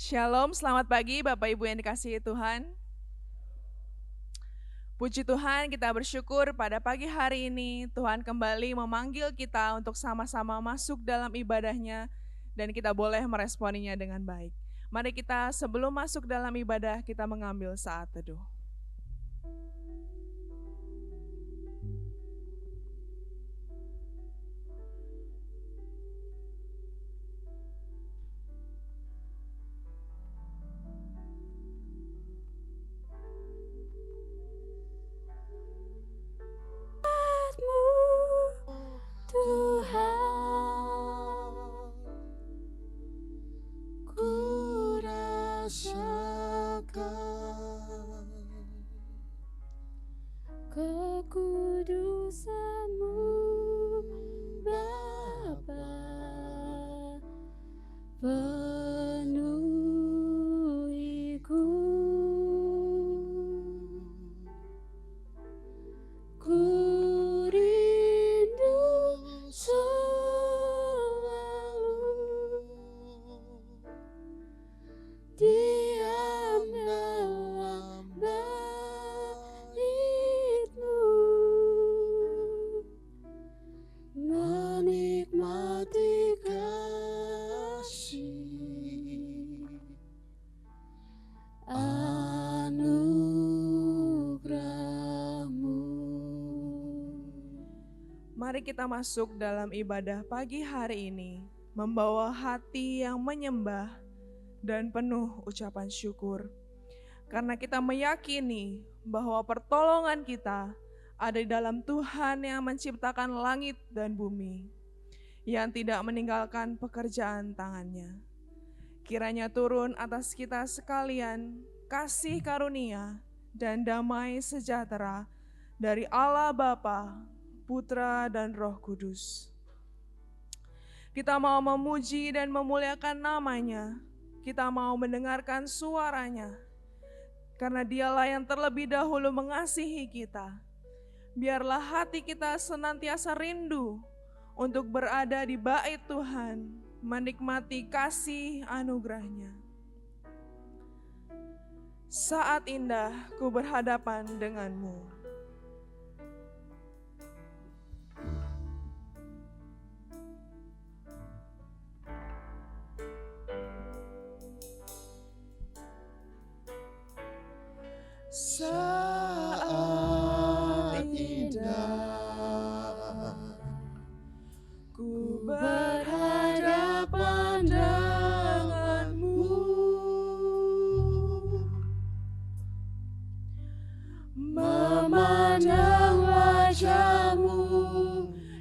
Shalom, selamat pagi Bapak Ibu yang dikasihi Tuhan. Puji Tuhan, kita bersyukur pada pagi hari ini Tuhan kembali memanggil kita untuk sama-sama masuk dalam ibadahnya dan kita boleh meresponinya dengan baik. Mari kita sebelum masuk dalam ibadah kita mengambil saat teduh. Tuhan, ku rasakan kekudusan-Mu, Bapa, penuhiku. Ku rindu selalu diam dalam bait-Mu, menikmati kasih anugerah-Mu. Mari kita masuk dalam ibadah pagi hari ini, membawa hati yang menyembah dan penuh ucapan syukur. Karena kita meyakini bahwa pertolongan kita ada di dalam Tuhan yang menciptakan langit dan bumi, yang tidak meninggalkan pekerjaan tangannya. Kiranya turun atas kita sekalian kasih karunia dan damai sejahtera dari Allah Bapa, Putra dan Roh Kudus. Kita mau memuji dan memuliakan namanya. Kita mau mendengarkan suaranya. Karena dialah yang terlebih dahulu mengasihi kita. Biarlah hati kita senantiasa rindu untuk berada di bait Tuhan, menikmati kasih anugerahnya. Saat indah ku berhadapan denganmu. Saat indah ku berhadapan denganmu, memandang wajah-Mu,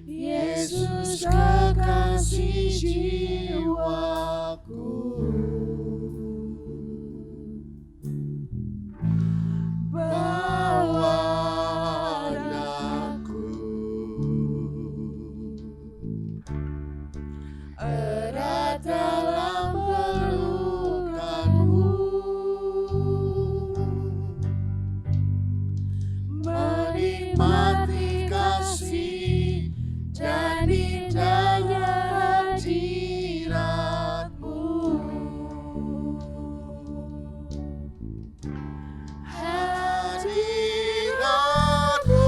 Yesus kekasih jiwaku. Bawa aku erat dalam pelukan-Mu, menikmati kasih dan indahnya hadirat-Mu. Hadirat-Mu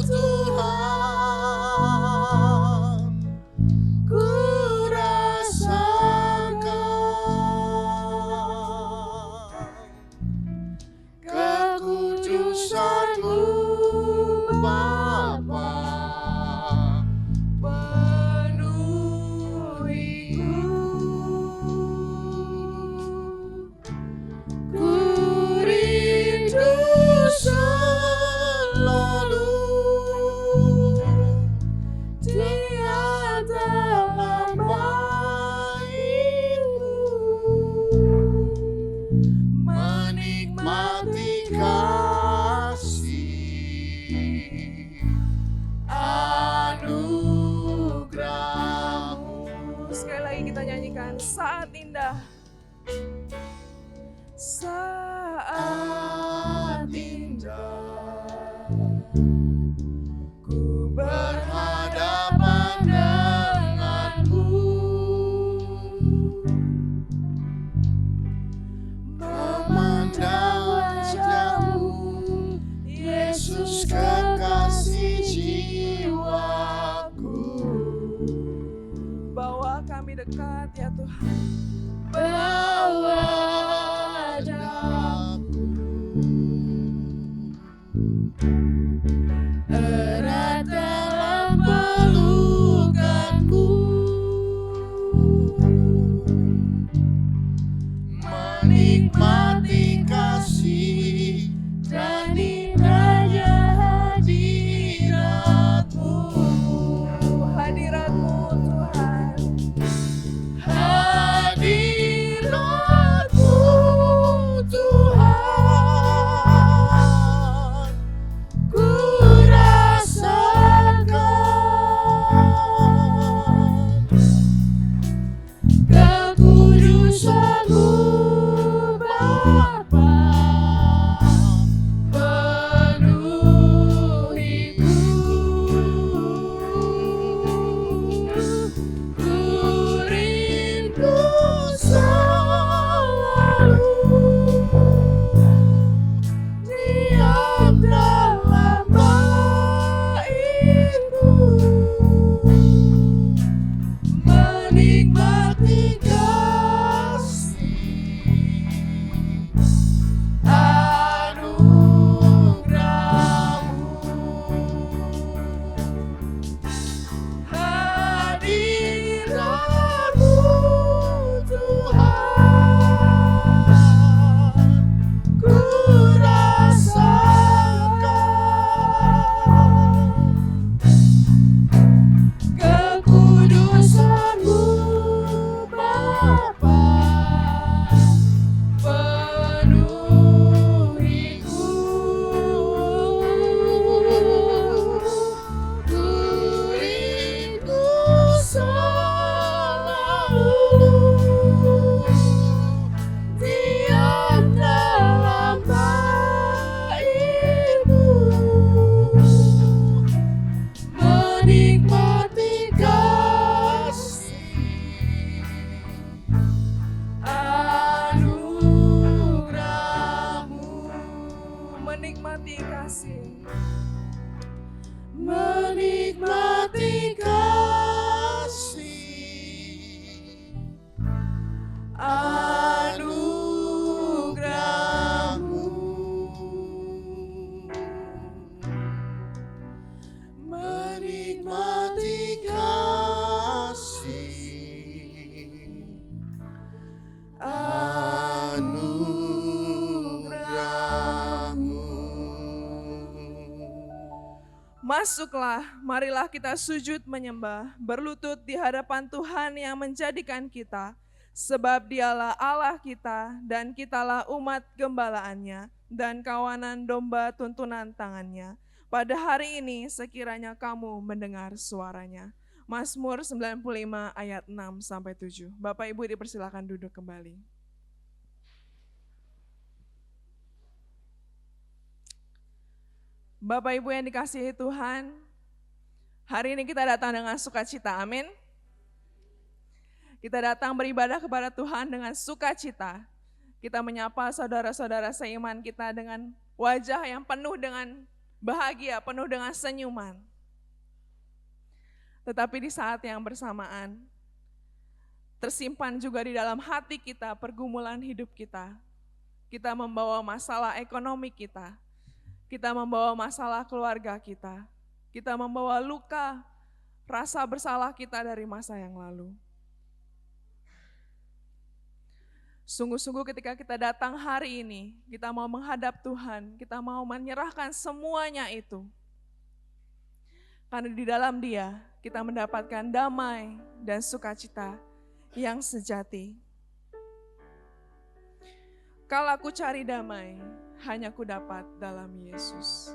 Tuhan, ku rasakan kekudusan-Mu Bapa, penuhiku. Ku rindu selalu diam dalam bait-Mu, menikmati kasih anugerah-Mu. Sekali lagi kita nyanyikan saat indah. Saat indah ku berhadapan denganmu, kami dekat ya Tuhan. Bawa daku erat dalam pelukanku, menikmati kasih dan indahnya hadirat-Mu. Hadirat-Mu Tuhan, Hadirat-Mu Tuhan, ku rasakan kekudusan-Mu Bapa, penuhiku. Ku rindu selalu diam dalam bait-Mu, menikmati kasih anugerah-Mu. Hadirat-Mu Tuhan, ku rasakan kekudusan-Mu Bapa, penuhiku. Ku rindu selalu diam dalam bait-Mu, menikmati kasih anugerah-Mu, menikmati kasih. menikmati kasih anugerah-Mu, menikmati kasih anugerah-Mu. Masuklah, marilah kita sujud menyembah, berlutut di hadapan Tuhan yang menjadikan kita, sebab Dialah Allah kita dan kitalah umat gembalaannya dan kawanan domba tuntunan tangannya. Pada hari ini sekiranya kamu mendengar suaranya. Mazmur 95 ayat 6-7. Bapak Ibu dipersilakan duduk kembali. Bapak Ibu yang dikasihi Tuhan, hari ini kita datang dengan sukacita, amin. Kita datang beribadah kepada Tuhan dengan sukacita. Kita menyapa saudara-saudara seiman kita dengan wajah yang penuh dengan bahagia, penuh dengan senyuman. Tetapi di saat yang bersamaan, tersimpan juga di dalam hati kita pergumulan hidup kita. Kita membawa masalah ekonomi kita. Kita membawa masalah keluarga kita. Kita membawa luka, rasa bersalah kita dari masa yang lalu. Sungguh-sungguh ketika kita datang hari ini, kita mau menghadap Tuhan, kita mau menyerahkan semuanya itu. Karena di dalam Dia, kita mendapatkan damai dan sukacita yang sejati. Kalau aku cari damai, hanya ku dapat dalam Yesus.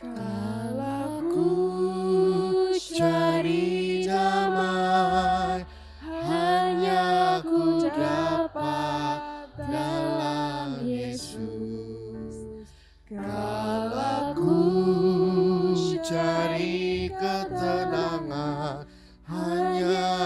Kalau ku cari damai, hanya ku dapat dalam Yesus. Kalau ku cari ketenangan, hanya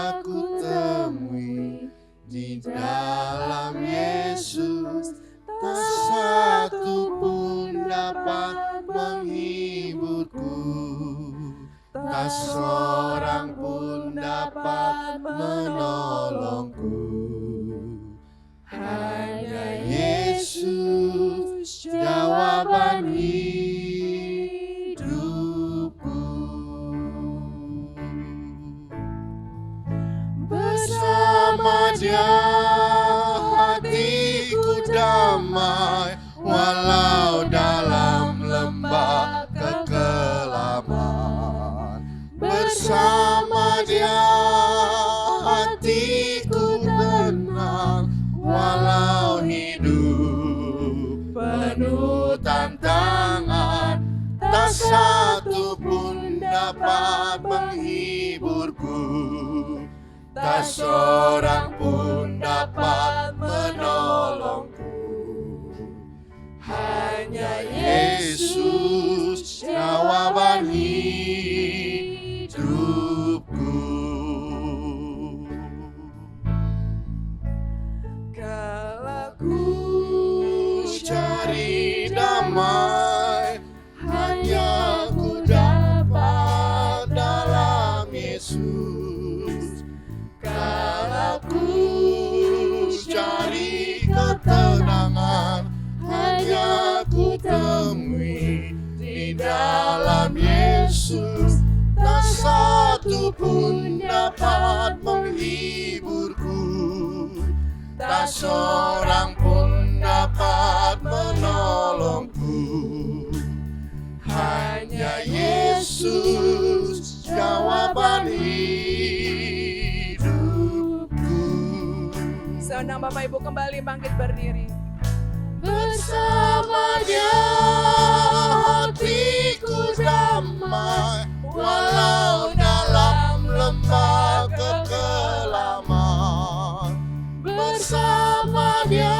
seorang pun dapat menolongku. Hanya Yesus jawaban hidupku. Bersama Dia hatiku damai, walau dalam lembah kekelaman. Bersama Dia hatiku tenang, walau hidup penuh tantangan. Tak satu pun dapat menghiburku, tak seorang pun dapat menolongku. Hanya Yesus jawaban hidupku. Kala Ku cari damai, hanya ku dapat dalam Yesus. Kala ku cari ketenangan, hanya ku temui di dalam Yesus. Tak satu pun dapat menghiburku, tak seorang pun dapat menolongku. Hanya Yesus jawaban hidupku. Seundang Bapak Ibu kembali bangkit berdiri. Bersama Dia hatiku damai, walau dalam lembah kekelaman. Bersama Dia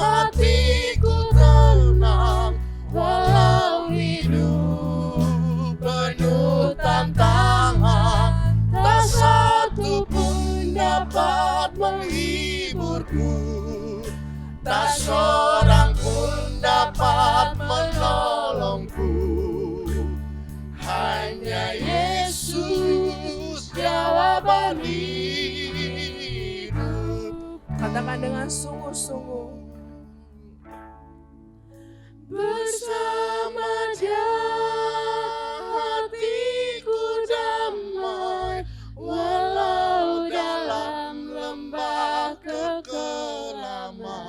hatiku tenang, walau hidup penuh tantangan. Tak satu pun dapat menghiburku, tak seorang pun dapat menolongku. Hanya Yesus jawaban hidup. Katakan dengan sungguh-sungguh. Bersama Dia hatiku damai, walau dalam lembah kekelaman.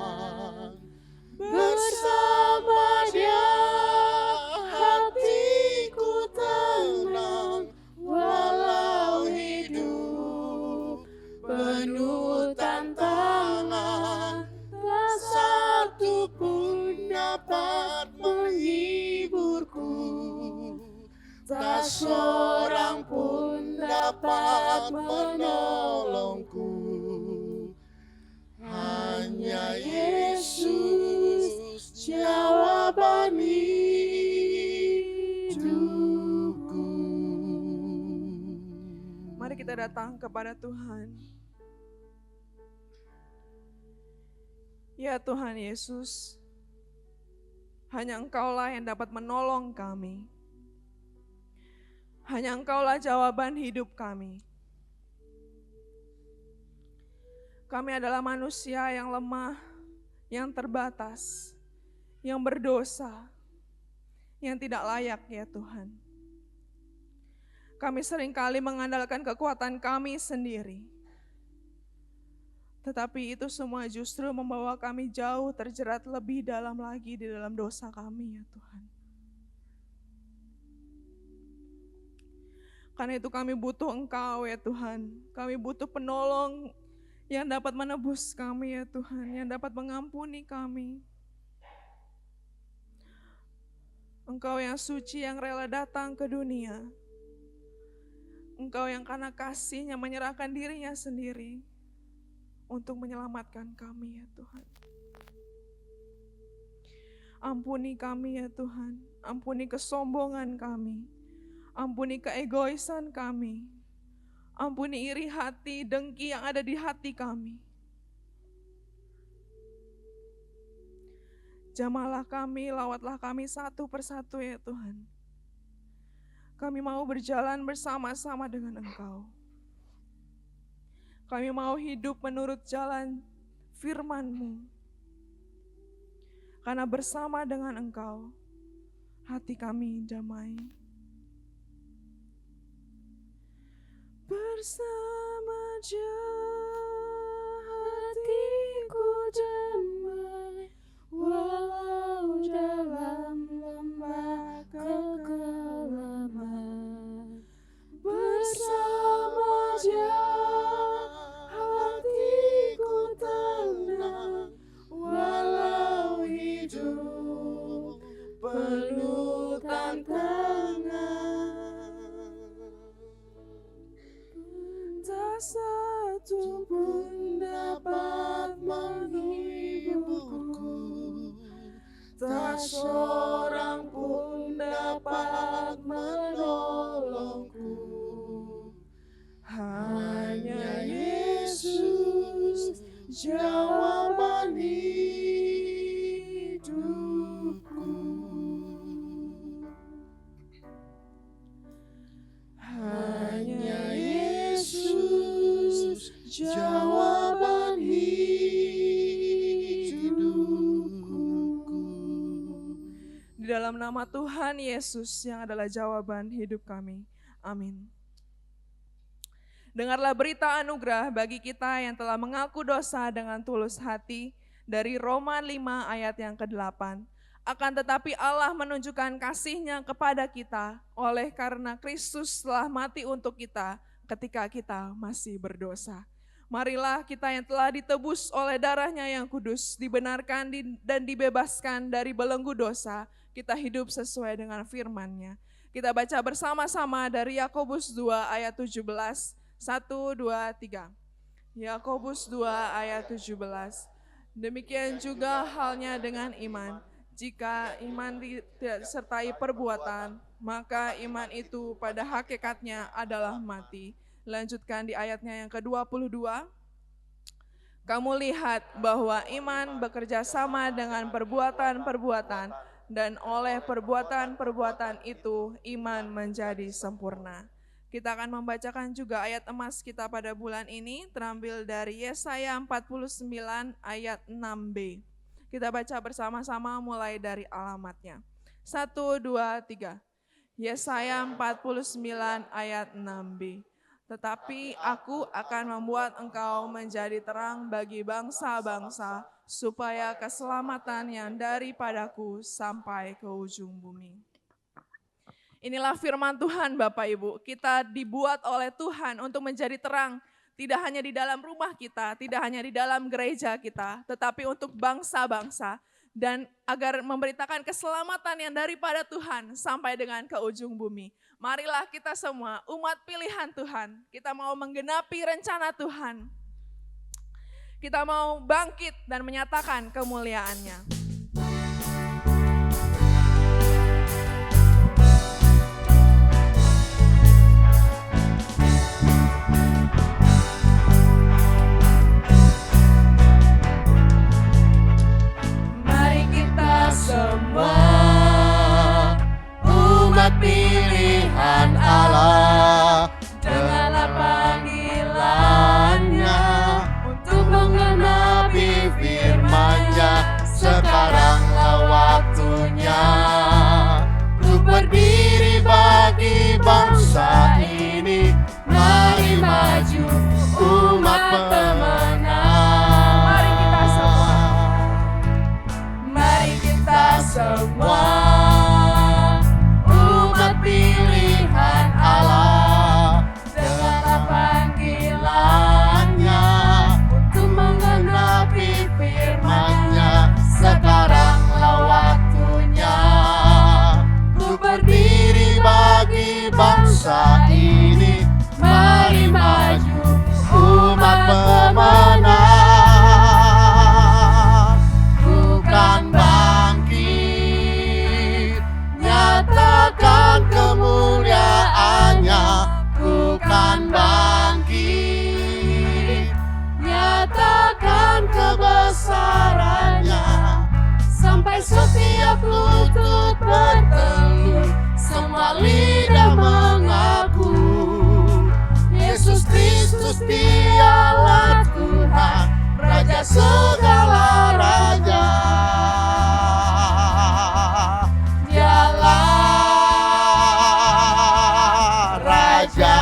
Bersama Dia hatiku tenang, walau hidup penuh tantangan. Tak satu pun dapat menghiburku, tak seorang pun dapat menolongku. Hanya Yesus jawaban hidupku. Mari kita datang kepada Tuhan. Ya Tuhan Yesus, hanya Engkaulah yang dapat menolong kami. Hanya Engkaulah jawaban hidup kami. Kami adalah manusia yang lemah, yang terbatas, yang berdosa, yang tidak layak ya Tuhan. Kami seringkali mengandalkan kekuatan kami sendiri. Tetapi itu semua justru membawa kami jauh terjerat lebih dalam lagi di dalam dosa kami ya Tuhan. Karena itu kami butuh Engkau ya Tuhan. Kami butuh penolong yang dapat menebus kami ya Tuhan, yang dapat mengampuni kami. Engkau yang suci yang rela datang ke dunia. Engkau yang karena kasih-Nya menyerahkan diri-Nya sendiri untuk menyelamatkan kami ya Tuhan. Ampuni kami ya Tuhan, ampuni kesombongan kami, ampuni keegoisan kami, ampuni iri hati, dengki yang ada di hati kami. Jamahlah kami, lawatlah kami satu persatu ya Tuhan. Kami mau berjalan bersama-sama dengan Engkau. Kami mau hidup menurut jalan firman-Mu. Karena bersama dengan Engkau, hati kami damai. Bersama Dia hatiku damai, walau dalam lembah kekelaman. Bersama Dia hatiku tenang, walau hidup penuh tantangan. Tak satu pun dapat menghiburku, tak seorang pun dapat menolongku. Hanya Yesus jawaban hidupku. Hanya Yesus jawaban hidupku. Di dalam nama Tuhan Yesus yang adalah jawaban hidup kami. Amin. Dengarlah berita anugerah bagi kita yang telah mengaku dosa dengan tulus hati dari Roma 5 ayat yang ke-8. Akan tetapi Allah menunjukkan kasih-Nya kepada kita oleh karena Kristus telah mati untuk kita ketika kita masih berdosa. Marilah kita yang telah ditebus oleh darah-Nya yang kudus, dibenarkan dan dibebaskan dari belenggu dosa, kita hidup sesuai dengan firman-Nya. Kita baca bersama-sama dari Yakobus 2 ayat 17. 1, 2, 3. Yakobus 2 ayat 17. Demikian juga halnya dengan iman. Jika iman tidak disertai perbuatan, maka iman itu pada hakikatnya adalah mati. Lanjutkan di ayatnya yang ke-22. Kamu lihat bahwa iman bekerja sama dengan perbuatan-perbuatan, dan oleh perbuatan-perbuatan itu iman menjadi sempurna. Kita akan membacakan juga ayat emas kita pada bulan ini, terambil dari Yesaya 49 ayat 6b. Kita baca bersama-sama mulai dari alamatnya. 1, 2, 3. Yesaya 49 ayat 6b. Tetapi aku akan membuat engkau menjadi terang bagi bangsa-bangsa, supaya keselamatan yang daripadaku sampai ke ujung bumi. Inilah firman Tuhan Bapak Ibu, kita dibuat oleh Tuhan untuk menjadi terang, tidak hanya di dalam rumah kita, tidak hanya di dalam gereja kita, tetapi untuk bangsa-bangsa, dan agar memberitakan keselamatan yang daripada Tuhan sampai dengan ke ujung bumi. Marilah kita semua umat pilihan Tuhan, kita mau menggenapi rencana Tuhan, kita mau bangkit dan menyatakan kemuliaan-Nya. Semua umat pilihan Allah, dengarlah panggilan-Nya untuk menggenapi firman-Nya. Sekaranglah waktunya untuk berdiri bagi bangsa ini. Mari maju umat pemenang. Semua umat pilihan Allah, dengarlah panggilan-Nya untuk menggenapi firman-Nya. Sekaranglah waktunya untuk berdiri bagi bangsa ini. Mari maju umat pemenang, bukan nyatakan kemuliaan-Nya, bukan bangkit, nyatakan kebesaran-Nya, sampai setiap lutut bertelut, semua lidah mengaku Yesus Kristus dialah Tuhan, Raja segala raja. Dialah Raja.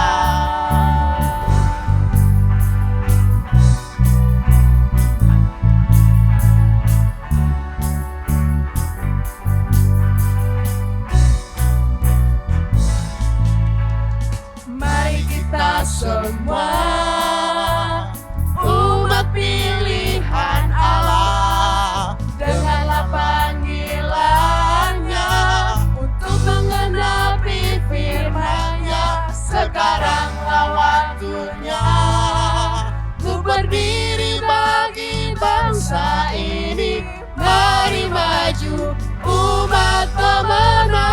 Mari kita Semua umat pilihan Allah, dengarlah panggilannya untuk menggenapi firman-Nya. Sekaranglah waktunya untuk berdiri bagi bangsa ini. Mari maju umat pemenang,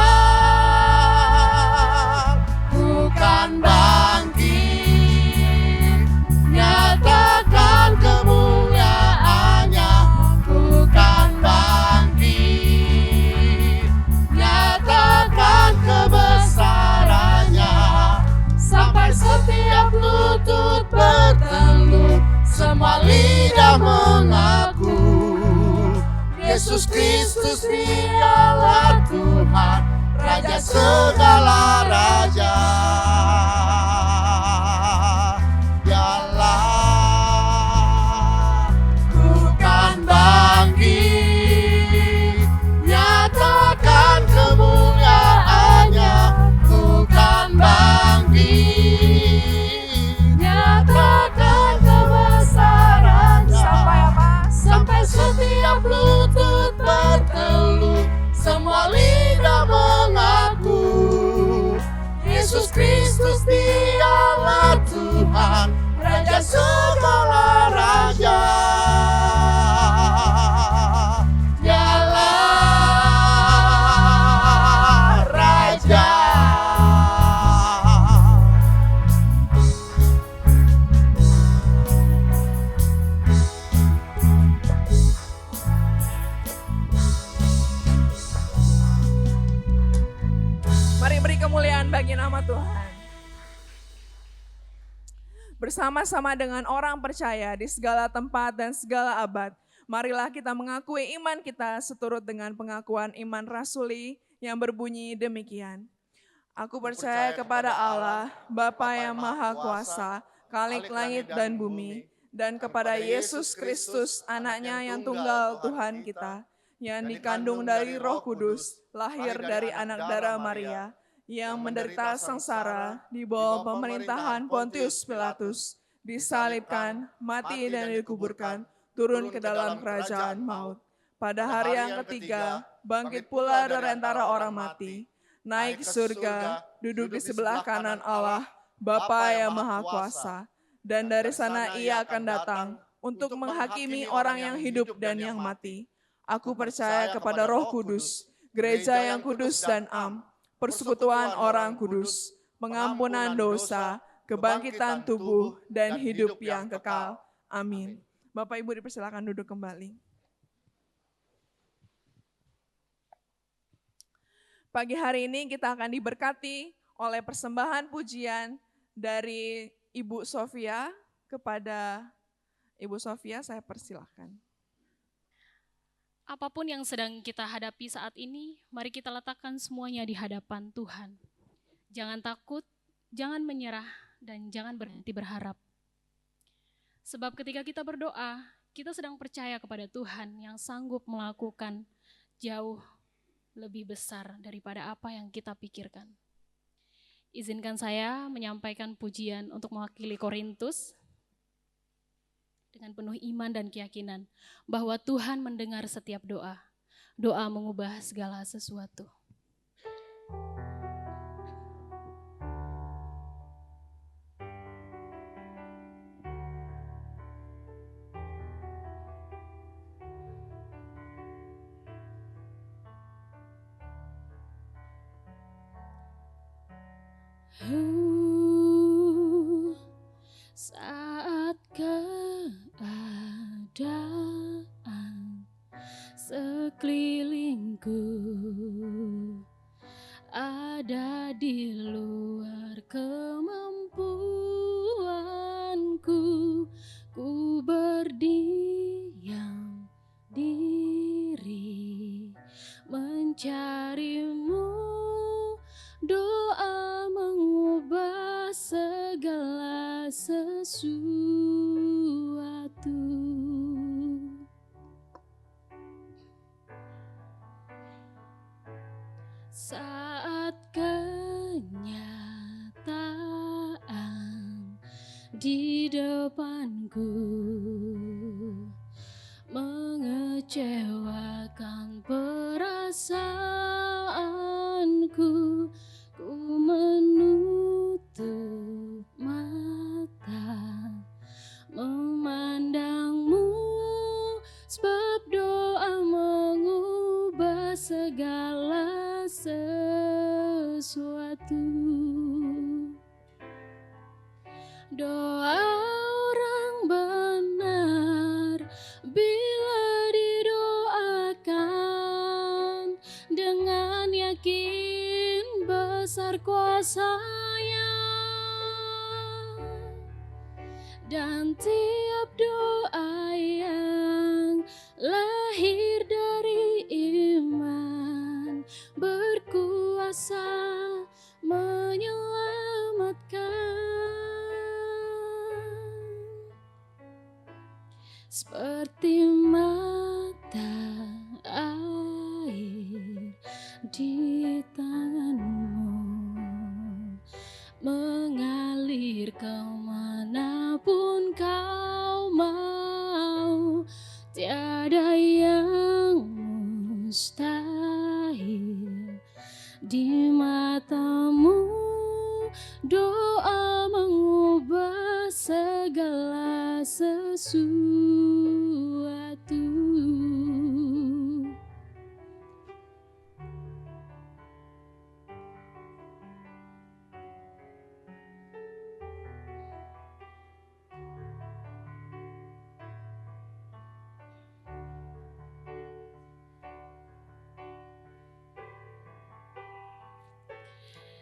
bukan bangkit, nyatakan kemuliaannya. Bukan bangkit, nyatakan kebesarannya. Sampai setiap lutut bertelut, semua lidah mengaku Yesus Kristus dialah Tuhan, Raja segala raja. Dialah bukan bangkit, nyatakan kemuliaannya. Bukan bangkit, nyatakan kebesarannya. sampai apa? Sampai setiap lutut bertelut, semua lidah mengaku Yesus Kristus dialah Tuhan, Raja segala raja. Dialah Raja. Mari beri kemuliaan bagi nama Tuhan. Bersama-sama dengan orang percaya di segala tempat dan segala abad, marilah kita mengakui iman kita seturut dengan pengakuan iman rasuli yang berbunyi demikian. Aku percaya kepada Allah, Bapa yang Maha Kuasa, Khalik langit dan bumi, dan kepada Yesus Kristus, anaknya yang tunggal Tuhan kita, yang dikandung dari Roh Kudus, lahir dari anak darah Maria, yang menderita sengsara di bawah pemerintahan Pontius Pilatus, disalibkan, mati dan dikuburkan, turun ke dalam kerajaan maut. Pada hari yang ketiga, bangkit pula dari antara orang mati, naik ke surga, duduk di sebelah kanan Allah, Bapa yang Maha Kuasa, dan dari sana ia akan datang untuk menghakimi orang yang hidup dan yang mati. Aku percaya kepada Roh Kudus, gereja yang kudus dan am, persekutuan orang kudus, pengampunan dosa, kebangkitan tubuh, dan hidup yang kekal. Amin. Bapak Ibu dipersilakan duduk kembali. Pagi hari ini kita akan diberkati oleh persembahan pujian dari Ibu Sofia. Kepada Ibu Sofia saya persilahkan. Apapun yang sedang kita hadapi saat ini, mari kita letakkan semuanya di hadapan Tuhan. Jangan takut, jangan menyerah, dan jangan berhenti berharap. Sebab ketika kita berdoa, kita sedang percaya kepada Tuhan yang sanggup melakukan jauh lebih besar daripada apa yang kita pikirkan. Izinkan saya menyampaikan pujian untuk mewakili Korintus dengan penuh iman dan keyakinan bahwa Tuhan mendengar setiap doa. Doa mengubah segala sesuatu. Saat keadaan sekelilingku ada sesuatu. Saat kenyataan di depanku mengecewakan perasaanku, ku menutup mata memandangmu, sebab doa mengubah segala sesuatu. Doa orang benar bila didoakan dengan yakin besar kuasa-Nya, dan tiap doa yang lahir dari iman berkuasa menyelamatkan. Seperti mata air di tanganmu, mengalir kemanapun kau mau. Tiada yang mustahil di matamu. Doa mengubah segala sesuatu.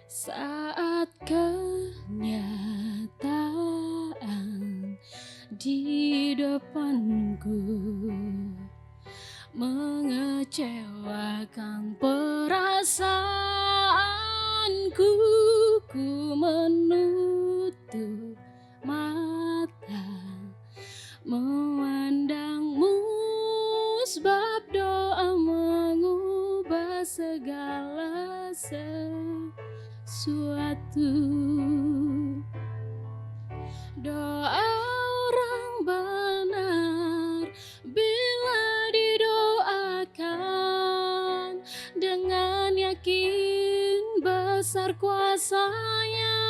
Saat kenyataan di depanku mengecewakan perasaanku, ku menutup mata memandangmu, sebab doa mengubah segala sesuatu. Doa orang benar bila didoakan dengan yakin besar kuasa-Nya,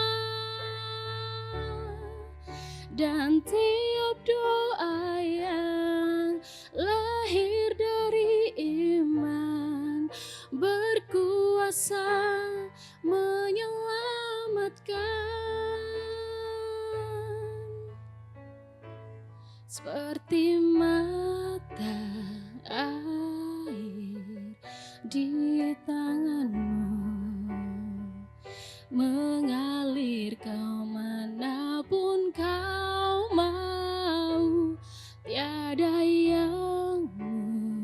dan tiap doa yang lahir dari iman berkuasa menyelamatkan. Seperti mata air di tanganmu, mengalir kemanapun kau mau. Tiada yang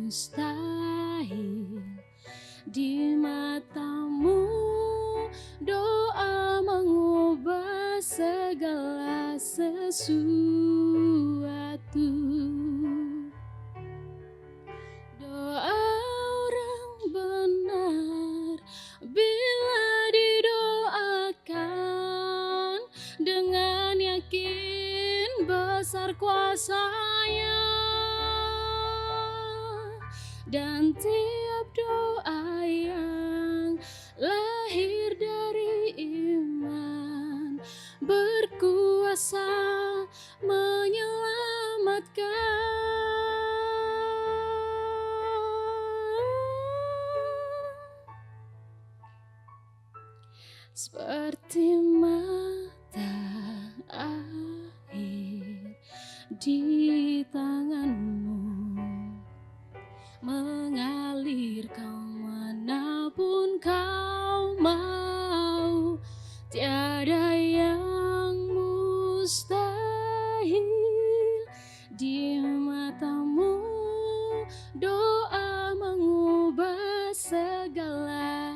mustahil di matamu. Doa mengubah segala sesuatu. Doa orang benar bila didoakan dengan yakin besar kuasa-Nya, dan tiap doa yang lahir dari iman berkuasa menyelamatkan. Seperti mata air di tanganmu, mengalir kemanapun kau mau. Tiada yang mustahil di matamu. Doa mengubah segalanya,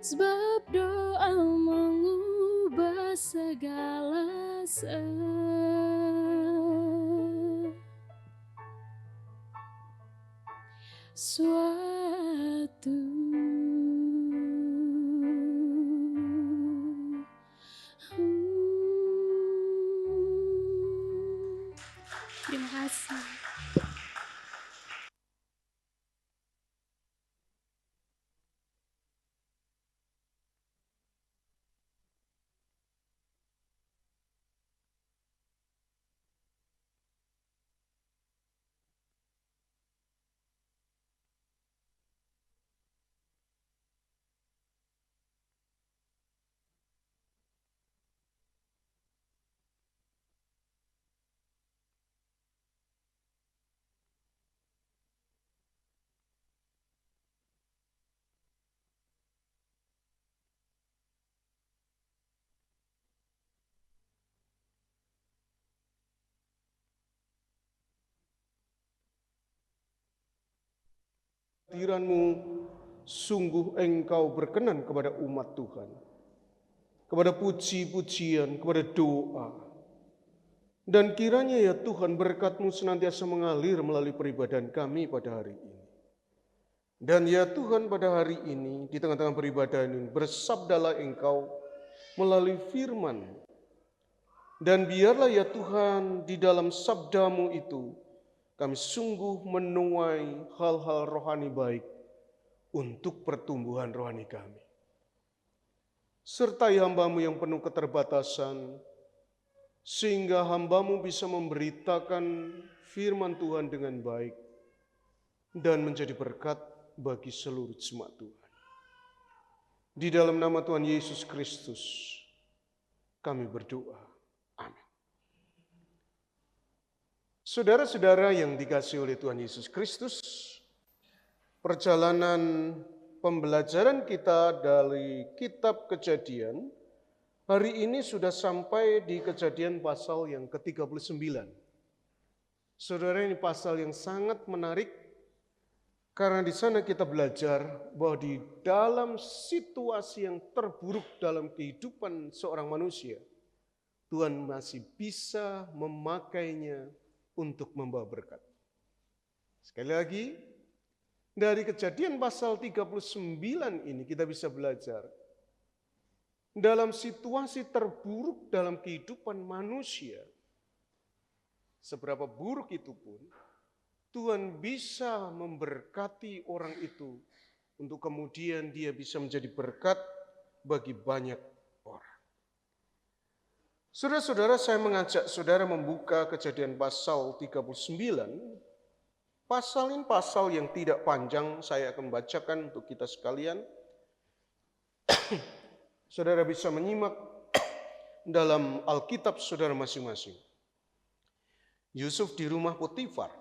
sebab doa mengubah sesuatu. Terima kasih. Kehadiran-Mu sungguh Engkau berkenan kepada umat Tuhan, kepada puji-pujian, kepada doa. Dan kiranya ya Tuhan berkat-Mu senantiasa mengalir melalui peribadahan kami pada hari ini. Dan ya Tuhan pada hari ini, di tengah-tengah peribadahan ini, bersabdalah Engkau melalui firman. Dan biarlah ya Tuhan di dalam sabda-Mu itu, kami sungguh menuai hal-hal rohani baik untuk pertumbuhan rohani kami. Sertai hamba-Mu yang penuh keterbatasan, sehingga hamba-Mu bisa memberitakan firman Tuhan dengan baik dan menjadi berkat bagi seluruh jemaat Tuhan. Di dalam nama Tuhan Yesus Kristus, kami berdoa. Amin. Saudara-saudara yang dikasihi oleh Tuhan Yesus Kristus, perjalanan pembelajaran kita dari kitab Kejadian hari ini sudah sampai di Kejadian pasal yang ke-39. Saudara, ini pasal yang sangat menarik karena di sana kita belajar bahwa di dalam situasi yang terburuk dalam kehidupan seorang manusia, Tuhan masih bisa memakainya untuk membawa berkat. Sekali lagi, dari Kejadian pasal 39 ini kita bisa belajar dalam situasi terburuk dalam kehidupan manusia, seberapa buruk itu pun, Tuhan bisa memberkati orang itu untuk kemudian dia bisa menjadi berkat bagi banyak orang. Saudara-saudara, saya mengajak saudara membuka Kejadian pasal 39. Pasal ini pasal yang tidak panjang, saya akan bacakan untuk kita sekalian. Saudara bisa menyimak dalam Alkitab saudara masing-masing. Yusuf di rumah Potifar.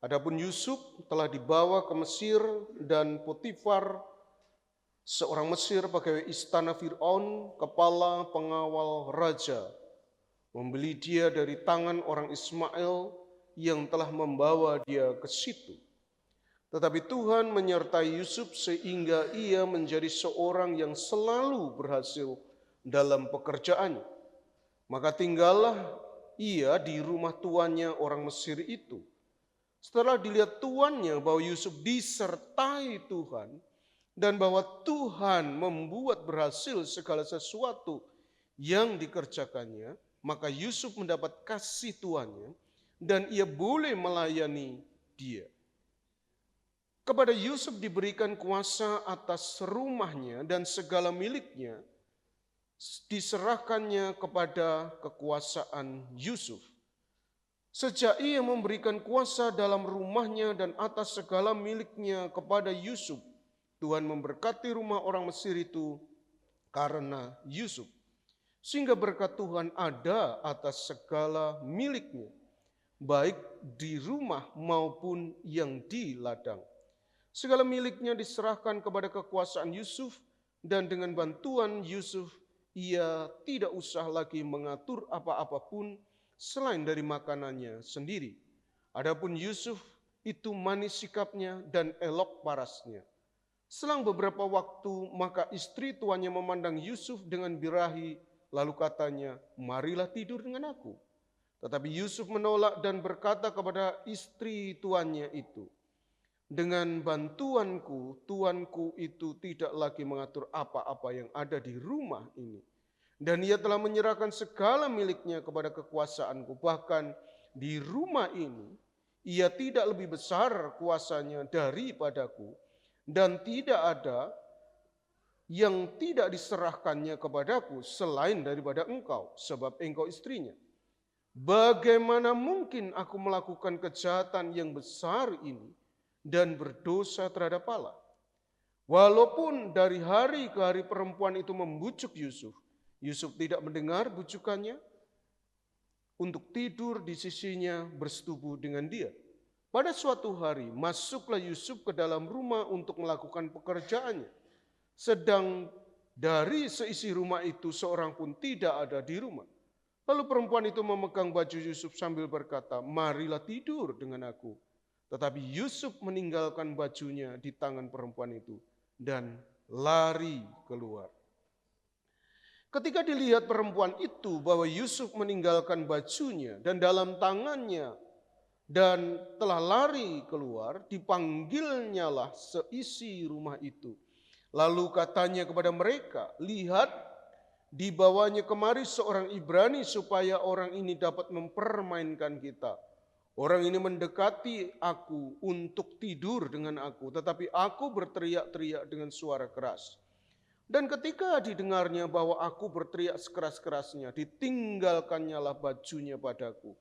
Adapun Yusuf telah dibawa ke Mesir dan Potifar, seorang Mesir pegawai istana Fir'aun, kepala pengawal raja, membeli dia dari tangan orang Ismail yang telah membawa dia ke situ. Tetapi Tuhan menyertai Yusuf sehingga ia menjadi seorang yang selalu berhasil dalam pekerjaannya. Maka tinggallah ia di rumah tuannya orang Mesir itu. Setelah dilihat tuannya bahwa Yusuf disertai Tuhan dan bahwa Tuhan membuat berhasil segala sesuatu yang dikerjakannya, maka Yusuf mendapat kasih tuannya dan ia boleh melayani dia. Kepada Yusuf diberikan kuasa atas rumahnya dan segala miliknya, diserahkannya kepada kekuasaan Yusuf. Sejak ia memberikan kuasa dalam rumahnya dan atas segala miliknya kepada Yusuf, Tuhan memberkati rumah orang Mesir itu karena Yusuf. Sehingga berkat Tuhan ada atas segala miliknya, baik di rumah maupun yang di ladang. Segala miliknya diserahkan kepada kekuasaan Yusuf, dan dengan bantuan Yusuf, ia tidak usah lagi mengatur apa-apa pun selain dari makanannya sendiri. Adapun Yusuf itu manis sikapnya dan elok parasnya. Selang beberapa waktu, maka istri tuannya memandang Yusuf dengan birahi, Lalu katanya, marilah tidur dengan aku. Tetapi Yusuf menolak dan berkata kepada istri tuannya itu, dengan bantuanku, tuanku itu tidak lagi mengatur apa-apa yang ada di rumah ini. Dan ia telah menyerahkan segala miliknya kepada kekuasaanku. Bahkan di rumah ini, ia tidak lebih besar kuasanya daripadaku. Dan tidak ada yang tidak diserahkannya kepadaku selain daripada engkau, sebab engkau istrinya. Bagaimana mungkin aku melakukan kejahatan yang besar ini dan berdosa terhadap Allah? Walaupun dari hari ke hari perempuan itu membujuk Yusuf, Yusuf tidak mendengar bujukannya untuk tidur di sisinya bersetubuh dengan dia. Pada suatu hari masuklah Yusuf ke dalam rumah untuk melakukan pekerjaannya. Sedang dari seisi rumah itu seorang pun tidak ada di rumah. Lalu perempuan itu memegang baju Yusuf sambil berkata, marilah tidur dengan aku. Tetapi Yusuf meninggalkan bajunya di tangan perempuan itu dan lari keluar. Ketika dilihat perempuan itu bahwa Yusuf meninggalkan bajunya dan dalam tangannya dan telah lari keluar, dipanggilnyalah seisi rumah itu. Lalu katanya kepada mereka, lihat, dibawanya kemari seorang Ibrani supaya orang ini dapat mempermainkan kita. Orang ini mendekati aku untuk tidur dengan aku, tetapi aku berteriak-teriak dengan suara keras. Dan ketika didengarnya bahwa aku berteriak sekeras-kerasnya, ditinggalkannya lah bajunya padaku.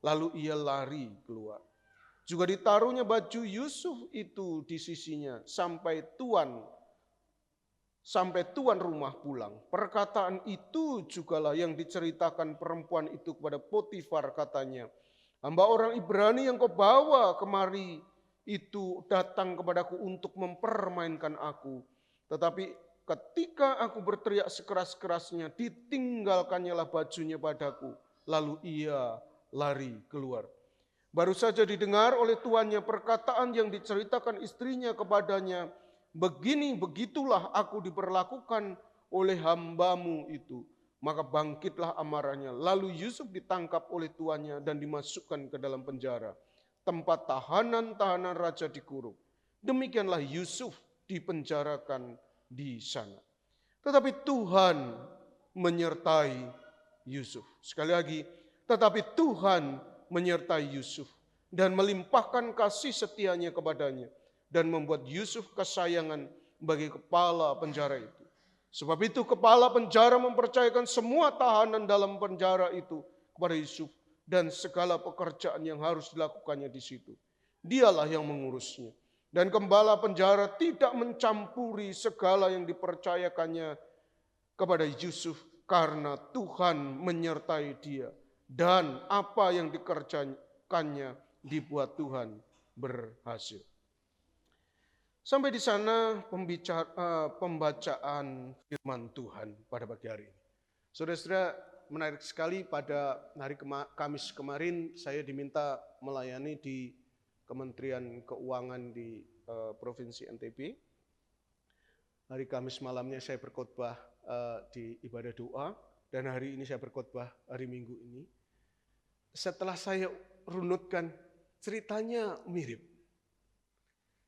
Lalu ia lari keluar. Juga ditaruhnya baju Yusuf itu di sisinya sampai tuan rumah pulang. Perkataan itu jugalah yang diceritakan perempuan itu kepada Potifar, katanya, hamba orang Ibrani yang kau bawa kemari itu datang kepadaku untuk mempermainkan aku. Tetapi ketika aku berteriak sekeras-kerasnya, ditinggalkannya lah bajunya padaku. Lalu ia lari keluar. Baru saja didengar oleh tuannya perkataan yang diceritakan istrinya kepadanya, begitulah aku diperlakukan oleh hambamu itu. Maka bangkitlah amarahnya. Lalu Yusuf ditangkap oleh tuannya dan dimasukkan ke dalam penjara, tempat tahanan-tahanan raja dikurung. Demikianlah Yusuf dipenjarakan di sana. Tetapi Tuhan menyertai Yusuf. Sekali lagi, tetapi Tuhan menyertai Yusuf dan melimpahkan kasih setianya kepadanya dan membuat Yusuf kesayangan bagi kepala penjara itu. Sebab itu kepala penjara mempercayakan semua tahanan dalam penjara itu kepada Yusuf dan segala pekerjaan yang harus dilakukannya di situ. Dialah yang mengurusnya. Dan gembala penjara tidak mencampuri segala yang dipercayakannya kepada Yusuf karena Tuhan menyertai dia. Dan apa yang dikerjakannya dibuat Tuhan berhasil. Sampai di sana pembacaan firman Tuhan pada pagi hari ini. Saudara-saudara, menarik sekali pada hari Kamis kemarin saya diminta melayani di Kementerian Keuangan di Provinsi NTB. Hari Kamis malamnya saya berkhotbah di ibadah doa dan hari ini saya berkhotbah hari Minggu ini. Setelah saya runutkan, ceritanya mirip.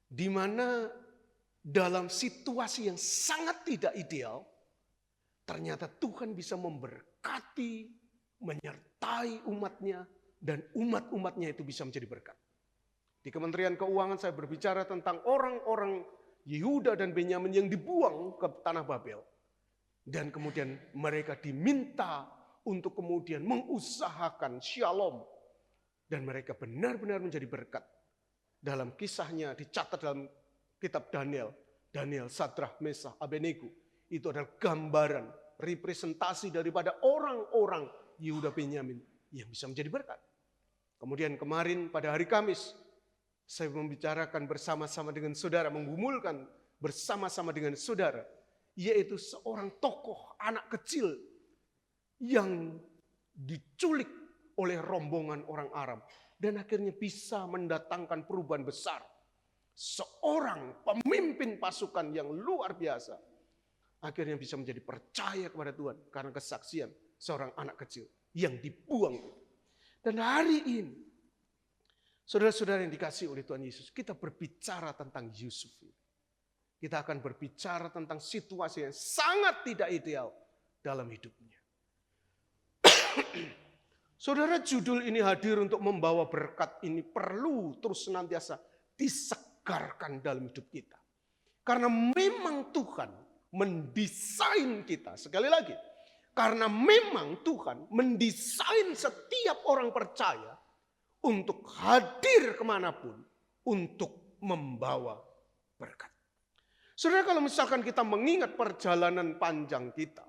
Di mana dalam situasi yang sangat tidak ideal, ternyata Tuhan bisa memberkati, menyertai umatnya, dan umat-umatnya itu bisa menjadi berkat. Di Kementerian Keuangan saya berbicara tentang orang-orang Yehuda dan Benyamin yang dibuang ke tanah Babel. Dan kemudian mereka diminta untuk kemudian mengusahakan shalom. Dan mereka benar-benar menjadi berkat. Dalam kisahnya dicatat dalam kitab Daniel. Daniel, Sadrah, Mesah, Abednego. Itu adalah gambaran, representasi daripada orang-orang Yehuda Benyamin yang bisa menjadi berkat. Kemudian kemarin pada hari Kamis, saya membicarakan bersama-sama dengan saudara, menggumulkan bersama-sama dengan saudara, yaitu seorang tokoh anak kecil yang diculik oleh rombongan orang Aram. Dan akhirnya bisa mendatangkan perubahan besar. Seorang pemimpin pasukan yang luar biasa. akhirnya bisa menjadi percaya kepada Tuhan karena kesaksian seorang anak kecil yang dibuang. Dan hari ini, saudara-saudara yang dikasihi oleh Tuhan Yesus, kita berbicara tentang Yusuf ini. Kita akan berbicara tentang situasi yang sangat tidak ideal dalam hidupnya. Saudara, judul ini hadir untuk membawa berkat ini perlu terus senantiasa disegarkan dalam hidup kita. Karena memang Tuhan mendesain kita. Sekali lagi, karena memang Tuhan mendesain setiap orang percaya untuk hadir kemanapun untuk membawa berkat. Saudara, kalau misalkan kita mengingat perjalanan panjang kita,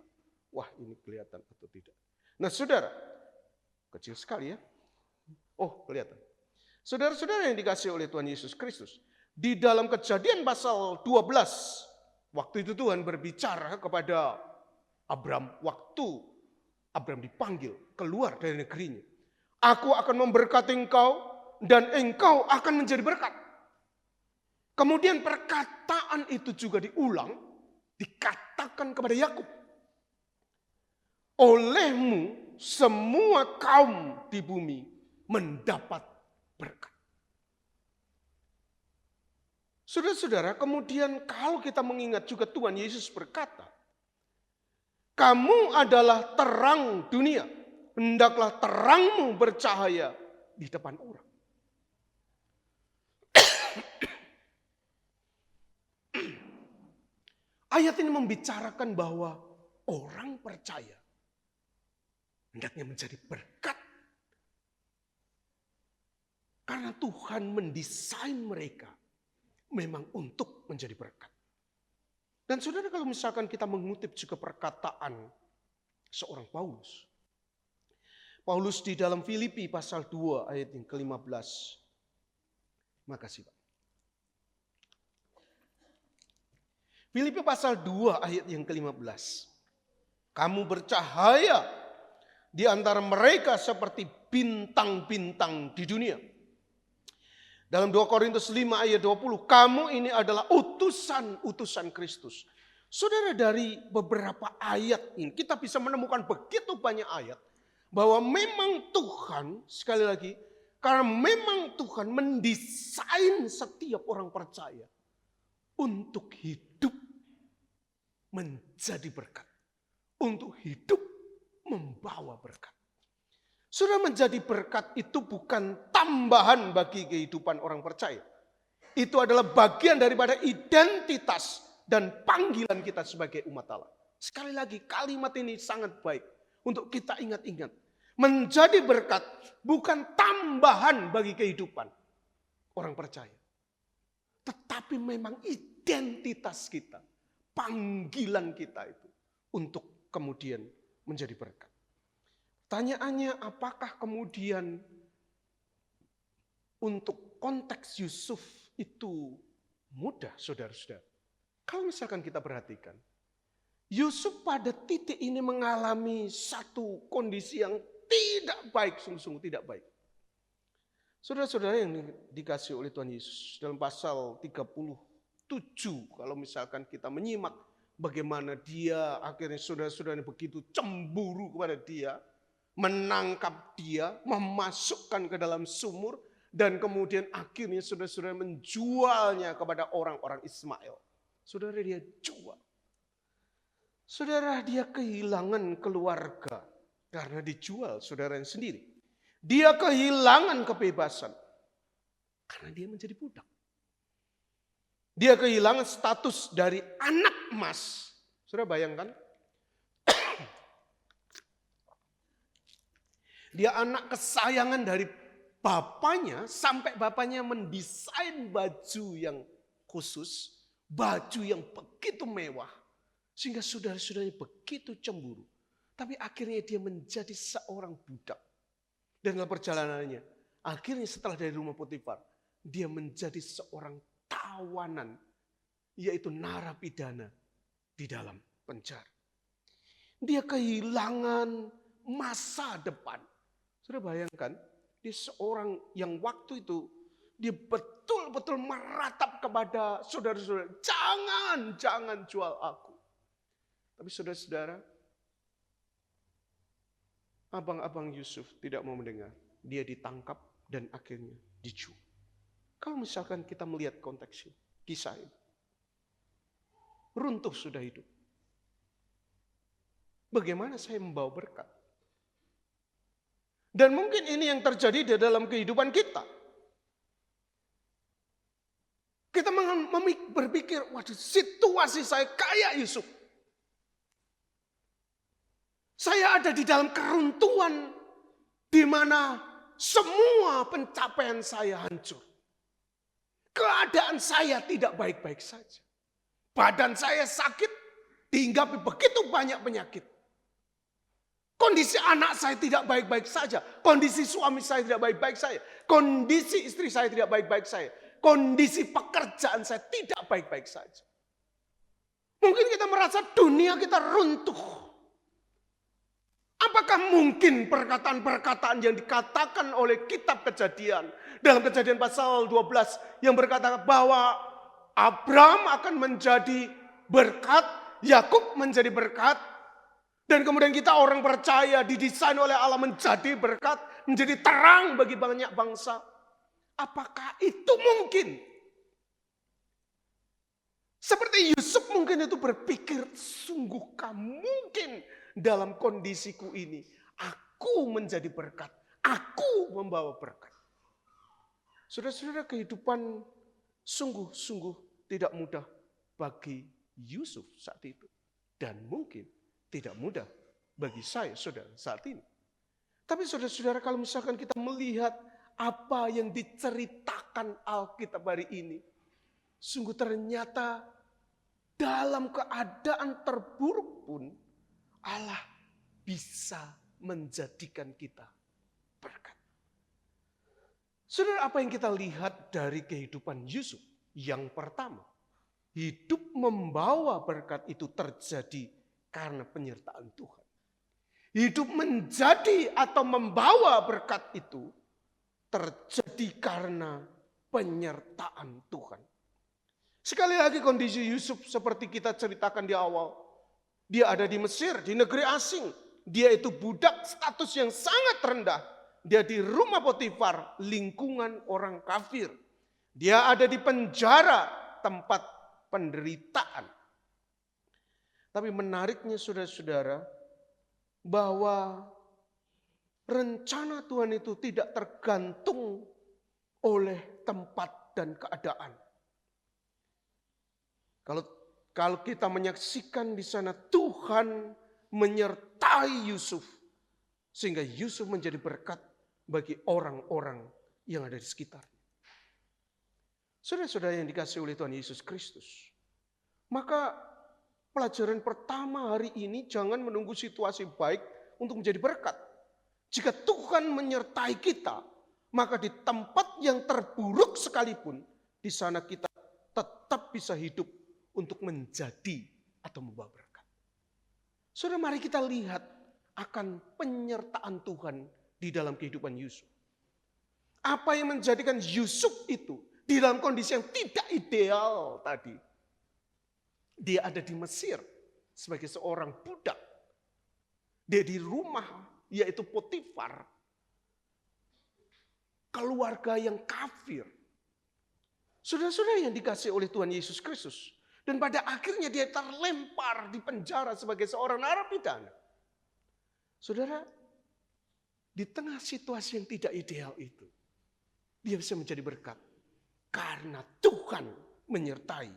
wah ini kelihatan atau tidak? Nah saudara, kecil sekali ya. Oh kelihatan. Saudara-saudara yang dikasihi oleh Tuhan Yesus Kristus, di dalam Kejadian pasal 12, waktu itu Tuhan berbicara kepada Abram waktu Abram dipanggil keluar dari negerinya. Aku akan memberkati engkau dan engkau akan menjadi berkat. Kemudian perkataan itu juga diulang, dikatakan kepada Yakub. Olehmu semua kaum di bumi mendapat berkat. Saudara-saudara, kemudian kalau kita mengingat juga Tuhan Yesus berkata, kamu adalah terang dunia, hendaklah terangmu bercahaya di depan orang. Ayat ini membicarakan bahwa orang percaya hendaknya menjadi berkat. Karena Tuhan mendesain mereka memang untuk menjadi berkat. Dan saudara, kalau misalkan kita mengutip juga perkataan seorang Paulus. Paulus di dalam Filipi pasal 2 ayat yang ke-15. Makasih Pak. Filipi pasal 2 ayat yang ke-15. Kamu bercahaya di antara mereka seperti bintang-bintang di dunia. Dalam 2 Korintus 5 ayat 20, kamu ini adalah utusan-utusan Kristus. Saudara, dari beberapa ayat ini kita bisa menemukan begitu banyak ayat bahwa memang Tuhan, sekali lagi, karena memang Tuhan mendesain setiap orang percaya untuk hidup menjadi berkat. Untuk hidup membawa berkat. Sudah menjadi berkat itu bukan tambahan bagi kehidupan orang percaya. Itu adalah bagian daripada identitas dan panggilan kita sebagai umat Allah. Sekali lagi, kalimat ini sangat baik untuk kita ingat-ingat. Menjadi berkat bukan tambahan bagi kehidupan orang percaya. Tetapi memang identitas kita, panggilan kita itu untuk kemudian menjadi berkat. Tanyaannya, apakah kemudian untuk konteks Yusuf itu mudah, saudara-saudara? Kalau misalkan kita perhatikan, Yusuf pada titik ini mengalami satu kondisi yang tidak baik, sungguh-sungguh tidak baik. Saudara-saudara yang dikasihi oleh Tuhan Yesus, dalam pasal 37, kalau misalkan kita menyimak bagaimana dia akhirnya saudara-saudara begitu cemburu kepada dia, menangkap dia, memasukkan ke dalam sumur, dan kemudian akhirnya saudara-saudara menjualnya kepada orang-orang Ismail. Saudara, dia jual. Saudara, dia kehilangan keluarga karena dijual saudaranya sendiri. Dia kehilangan kebebasan karena dia menjadi budak. Dia kehilangan status dari anak emas. Saudara bayangkan, dia anak kesayangan dari bapaknya, sampai bapaknya mendesain baju yang khusus, baju yang begitu mewah, sehingga saudara-saudaranya begitu cemburu. Tapi akhirnya dia menjadi seorang budak. Dan dalam perjalanannya, akhirnya setelah dari rumah Potifar, dia menjadi seorang tawanan, yaitu narapidana di dalam penjara. Dia kehilangan masa depan. Sudah bayangkan, dia seorang yang waktu itu dia betul-betul meratap kepada saudara-saudara, jangan jual aku. Tapi saudara-saudara, abang-abang Yusuf tidak mau mendengar. Dia ditangkap dan akhirnya dijual. Kalau misalkan kita melihat konteksnya, kisah ini. Runtuh sudah hidup. Bagaimana saya membawa berkat? Dan mungkin ini yang terjadi di dalam kehidupan kita. Kita berpikir, waduh, situasi saya kayak Yusuf. Saya ada di dalam keruntuhan di mana semua pencapaian saya hancur. Keadaan saya tidak baik-baik saja. Badan saya sakit, dihinggapi begitu banyak penyakit. Kondisi anak saya tidak baik-baik saja. Kondisi suami saya tidak baik-baik saja. Kondisi istri saya tidak baik-baik saja. Kondisi pekerjaan saya tidak baik-baik saja. Mungkin kita merasa dunia kita runtuh. Apakah mungkin perkataan-perkataan yang dikatakan oleh kitab Kejadian, dalam Kejadian pasal 12 yang berkata bahwa Abraham akan menjadi berkat, Yakub menjadi berkat, dan kemudian kita orang percaya didesain oleh Allah menjadi berkat, menjadi terang bagi banyak bangsa. Apakah itu mungkin? Seperti Yusuf mungkin itu berpikir, sungguhkah mungkin dalam kondisiku ini aku menjadi berkat, aku membawa berkat. Saudara-saudara, kehidupan sungguh-sungguh tidak mudah bagi Yusuf saat itu. Dan mungkin tidak mudah bagi saya, saudara, saat ini. Tapi saudara-saudara, kalau misalkan kita melihat apa yang diceritakan Alkitab hari ini, sungguh ternyata dalam keadaan terburuk pun Allah bisa menjadikan kita berkat. Saudara, apa yang kita lihat dari kehidupan Yusuf? Yang pertama, hidup membawa berkat itu terjadi karena penyertaan Tuhan. Hidup menjadi atau membawa berkat itu terjadi karena penyertaan Tuhan. Sekali lagi kondisi Yusuf seperti kita ceritakan di awal. Dia ada di Mesir, di negeri asing. Dia itu budak status yang sangat rendah. Dia di rumah Potifar, lingkungan orang kafir. Dia ada di penjara, tempat penderitaan. Tapi menariknya saudara-saudara, bahwa rencana Tuhan itu tidak tergantung oleh tempat dan keadaan. Kalau kita menyaksikan di sana Tuhan menyertai Yusuf, sehingga Yusuf menjadi berkat bagi orang-orang yang ada di sekitarnya. Saudara-saudara yang dikasihi oleh Tuhan Yesus Kristus, maka pelajaran pertama hari ini, jangan menunggu situasi baik untuk menjadi berkat. Jika Tuhan menyertai kita, maka di tempat yang terburuk sekalipun, di sana kita tetap bisa hidup untuk menjadi atau membawa berkat. Saudara, mari kita lihat akan penyertaan Tuhan di dalam kehidupan Yusuf. Apa yang menjadikan Yusuf itu di dalam kondisi yang tidak ideal tadi. Dia ada di Mesir sebagai seorang budak. Dia di rumah yaitu Potifar. Keluarga yang kafir. Saudara-saudara yang dikasihi oleh Tuhan Yesus Kristus. Dan pada akhirnya dia terlempar di penjara sebagai seorang narapidana. Saudara, di tengah situasi yang tidak ideal itu, dia bisa menjadi berkat. Karena Tuhan menyertai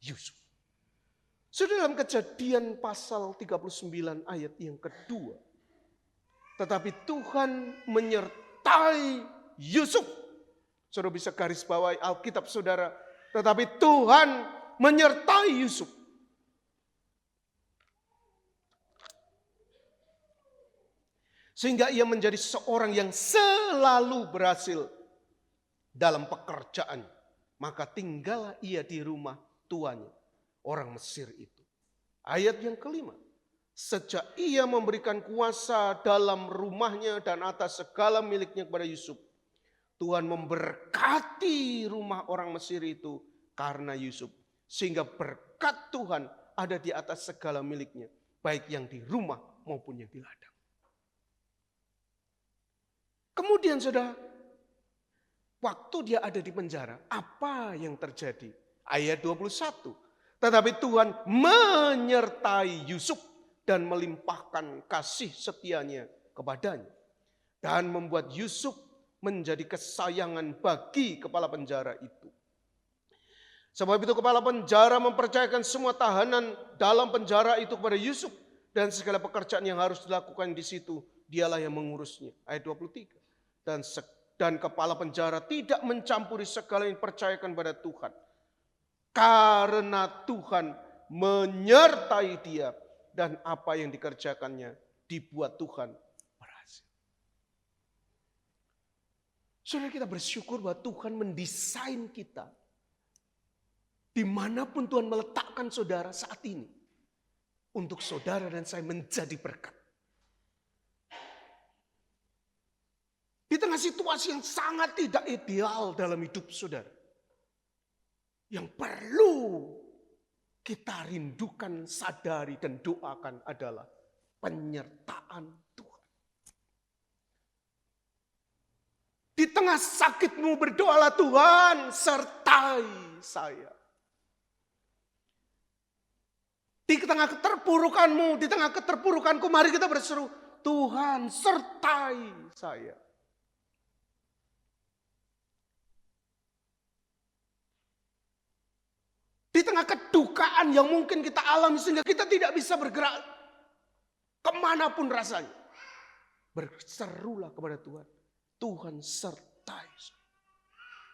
Yusuf. Saudara, dalam Kejadian pasal 39 ayat yang kedua. Tetapi Tuhan menyertai Yusuf. Saudara bisa garis bawahi Alkitab saudara. Tetapi Tuhan menyertai Yusuf. Sehingga ia menjadi seorang yang selalu berhasil dalam pekerjaan. Maka tinggallah ia di rumah tuannya, orang Mesir itu. Ayat yang kelima. Sejak ia memberikan kuasa dalam rumahnya dan atas segala miliknya kepada Yusuf, Tuhan memberkati rumah orang Mesir itu karena Yusuf. Sehingga berkat Tuhan ada di atas segala miliknya. baik yang di rumah maupun yang di ladang. Kemudian saudara, waktu dia ada di penjara, apa yang terjadi? Ayat 21. Tetapi Tuhan menyertai Yusuf dan melimpahkan kasih setianya kepadanya. Dan membuat Yusuf menjadi kesayangan bagi kepala penjara itu. Sebab itu kepala penjara mempercayakan semua tahanan dalam penjara itu kepada Yusuf. Dan segala pekerjaan yang harus dilakukan di situ, dialah yang mengurusnya. Ayat 23. Dan kepala penjara tidak mencampuri segala yang dipercayakan pada Tuhan. Karena Tuhan menyertai dia. Dan apa yang dikerjakannya dibuat Tuhan berhasil. Saudara, kita bersyukur bahwa Tuhan mendesain kita. Dimanapun Tuhan meletakkan saudara saat ini. Untuk saudara dan saya menjadi berkat. Di tengah situasi yang sangat tidak ideal dalam hidup saudara. Yang perlu kita rindukan, sadari dan doakan adalah penyertaan Tuhan. Di tengah sakitmu berdoalah, Tuhan sertai saya. Di tengah keterpurukanmu, di tengah keterpurukanku, mari kita berseru, Tuhan sertai saya. Di tengah kedukaan yang mungkin kita alami sehingga kita tidak bisa bergerak kemanapun rasanya. Berserulah kepada Tuhan. Tuhan sertai saya.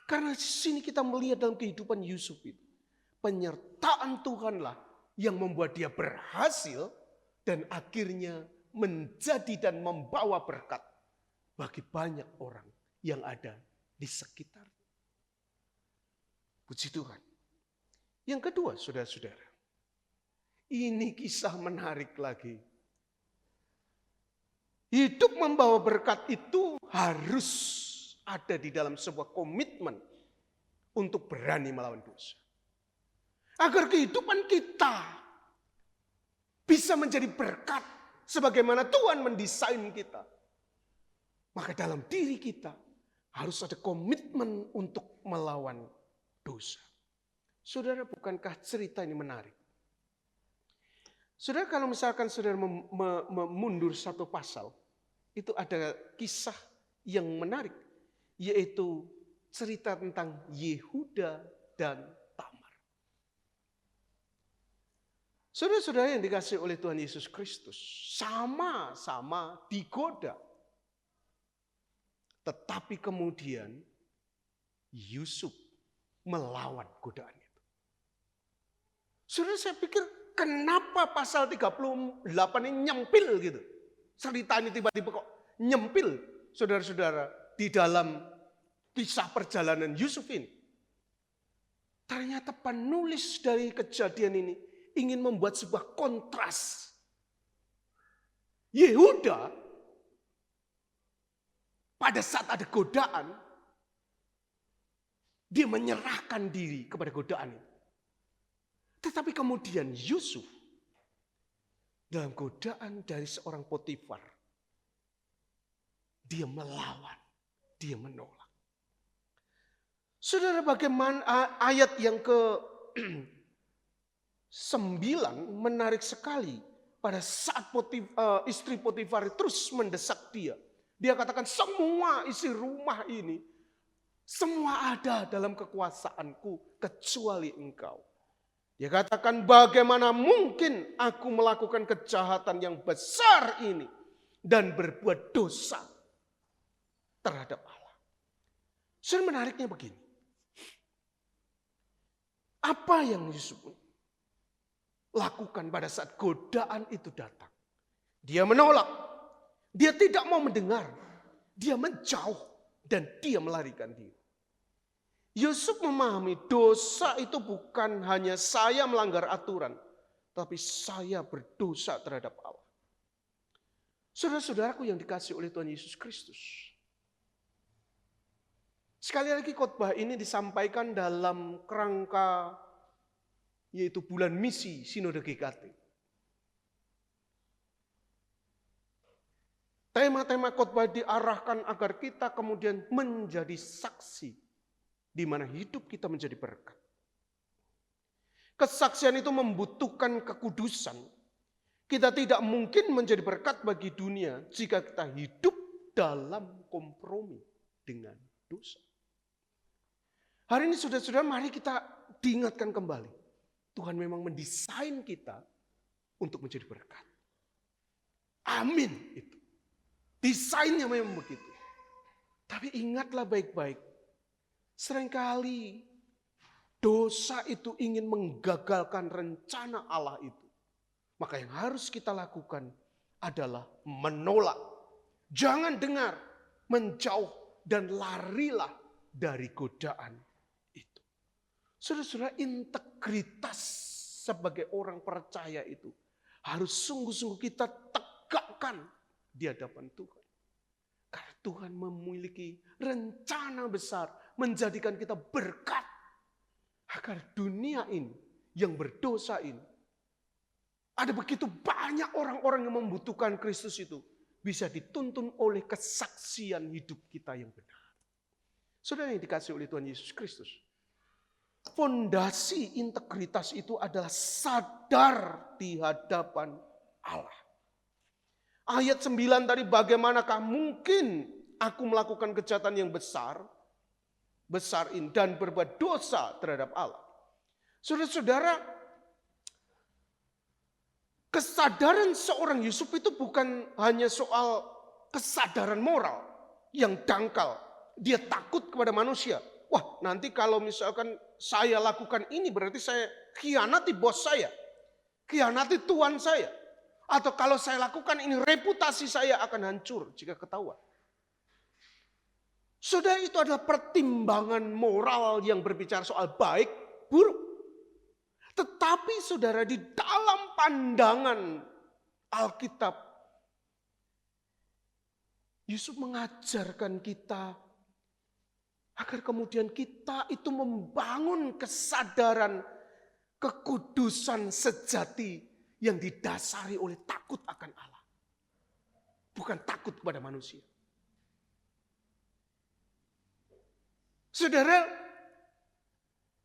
Karena di sini kita melihat dalam kehidupan Yusuf itu. Penyertaan Tuhanlah yang membuat dia berhasil dan akhirnya menjadi dan membawa berkat bagi banyak orang yang ada di sekitar. Puji Tuhan. Yang kedua, saudara-saudara, ini kisah menarik lagi. Hidup membawa berkat itu harus ada di dalam sebuah komitmen untuk berani melawan dosa. Agar kehidupan kita bisa menjadi berkat sebagaimana Tuhan mendesain kita. Maka dalam diri kita harus ada komitmen untuk melawan dosa. Saudara, bukankah cerita ini menarik? Saudara, kalau misalkan saudara mundur satu pasal, itu ada kisah yang menarik, yaitu cerita tentang Yehuda dan Tamar. Saudara-saudara yang dikasihi oleh Tuhan Yesus Kristus, sama-sama digoda. Tetapi kemudian Yusuf melawan godaan itu. Saudara, saya pikir kenapa pasal 38 ini nyempil gitu. Cerita ini tiba-tiba kok nyempil, saudara-saudara, di dalam kisah perjalanan Yusuf ini. Ternyata penulis dari kejadian ini ingin membuat sebuah kontras. Yehuda pada saat ada godaan, dia menyerahkan diri kepada godaan itu. Tetapi kemudian Yusuf dalam godaan dari seorang Potifar, dia melawan, dia menolak. Saudara, bagaimana ayat yang ke-9 menarik sekali. Pada saat istri Potifar terus mendesak dia. Dia katakan semua isi rumah ini, semua ada dalam kekuasaanku kecuali engkau. Dia katakan, bagaimana mungkin aku melakukan kejahatan yang besar ini dan berbuat dosa terhadap Allah. Saudara, menariknya begini. Apa yang Yusuf lakukan pada saat godaan itu datang? Dia menolak. Dia tidak mau mendengar. Dia menjauh dan dia melarikan diri. Yusuf memahami dosa itu bukan hanya saya melanggar aturan, tapi saya berdosa terhadap Allah. Saudara-saudaraku yang dikasihi oleh Tuhan Yesus Kristus. Sekali lagi khotbah ini disampaikan dalam kerangka yaitu bulan misi Sinode GKT. Tema-tema khotbah diarahkan agar kita kemudian menjadi saksi di mana hidup kita menjadi berkat. Kesaksian itu membutuhkan kekudusan. Kita tidak mungkin menjadi berkat bagi dunia jika kita hidup dalam kompromi dengan dosa. Hari ini saudara-saudara, mari kita diingatkan kembali. Tuhan memang mendesain kita untuk menjadi berkat. Amin itu. Desainnya memang begitu. Tapi ingatlah baik-baik. Seringkali dosa itu ingin menggagalkan rencana Allah itu. Maka yang harus kita lakukan adalah menolak. Jangan dengar, menjauh, dan larilah dari godaan itu. Saudara-saudara, integritas sebagai orang percaya itu harus sungguh-sungguh kita tegakkan di hadapan Tuhan. Karena Tuhan memiliki rencana besar menjadikan kita berkat. Agar dunia ini yang berdosa ini, ada begitu banyak orang-orang yang membutuhkan Kristus itu, bisa dituntun oleh kesaksian hidup kita yang benar. Saudara yang dikasihi oleh Tuhan Yesus Kristus, fondasi integritas itu adalah sadar di hadapan Allah. Ayat 9 tadi, bagaimanakah mungkin aku melakukan kejahatan yang besar ini dan berbuat dosa terhadap Allah. Saudara-saudara, kesadaran seorang Yusuf itu bukan hanya soal kesadaran moral yang dangkal. Dia takut kepada manusia. Wah, nanti kalau misalkan saya lakukan ini berarti saya khianati bos saya. Khianati Tuhan saya. Atau kalau saya lakukan ini reputasi saya akan hancur jika ketahuan. Saudara, itu adalah pertimbangan moral yang berbicara soal baik, buruk. Tetapi saudara, di dalam pandangan Alkitab, Yusuf mengajarkan kita agar kemudian kita itu membangun kesadaran kekudusan sejati yang didasari oleh takut akan Allah. Bukan takut kepada manusia. Saudara,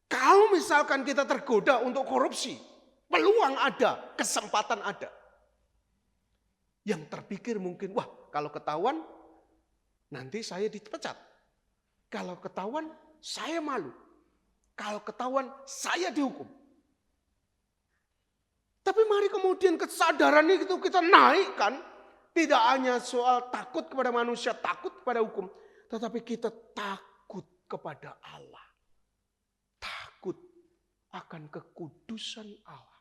kalau misalkan kita tergoda untuk korupsi, peluang ada, kesempatan ada. Yang terpikir mungkin, wah kalau ketahuan nanti saya dipecat. Kalau ketahuan saya malu. Kalau ketahuan saya dihukum. Tapi mari kemudian kesadaran itu kita naikkan. Tidak hanya soal takut kepada manusia, takut kepada hukum. Tetapi kita takut kepada Allah. Takut akan kekudusan Allah.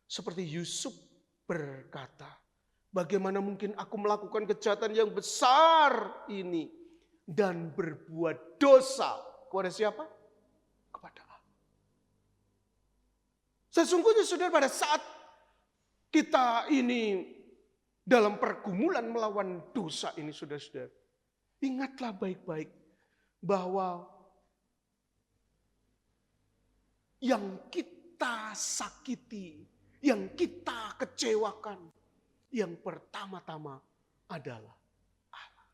Seperti Yusuf berkata, bagaimana mungkin aku melakukan kejahatan yang besar ini dan berbuat dosa kepada siapa? Kepada Allah. Sesungguhnya saudara, pada saat kita ini dalam pergumulan melawan dosa ini, saudara-saudara, ingatlah baik-baik bahwa yang kita sakiti, yang kita kecewakan, yang pertama-tama adalah Allah.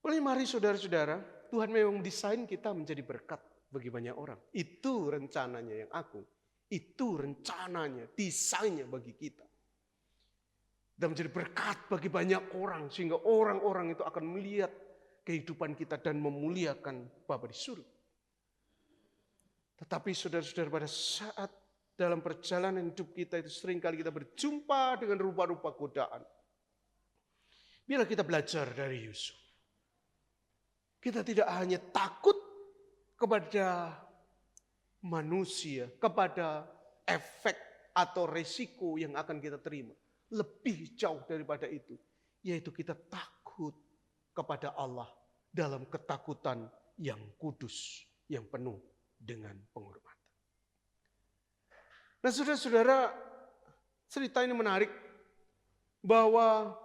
Oleh mari saudara-saudara, Tuhan memang mendesain kita menjadi berkat bagi banyak orang. Itu rencananya yang agung. Itu rencananya, desainnya bagi kita. Dan menjadi berkat bagi banyak orang. Sehingga orang-orang itu akan melihat kehidupan kita dan memuliakan Bapa di surga. Tetapi saudara-saudara, pada saat dalam perjalanan hidup kita itu seringkali kita berjumpa dengan rupa-rupa godaan. Biarlah kita belajar dari Yusuf. Kita tidak hanya takut kepada manusia, kepada efek atau resiko yang akan kita terima. Lebih jauh daripada itu, yaitu kita takut kepada Allah dalam ketakutan yang kudus, yang penuh dengan penghormatan. Nah saudara-saudara, cerita ini menarik bahwa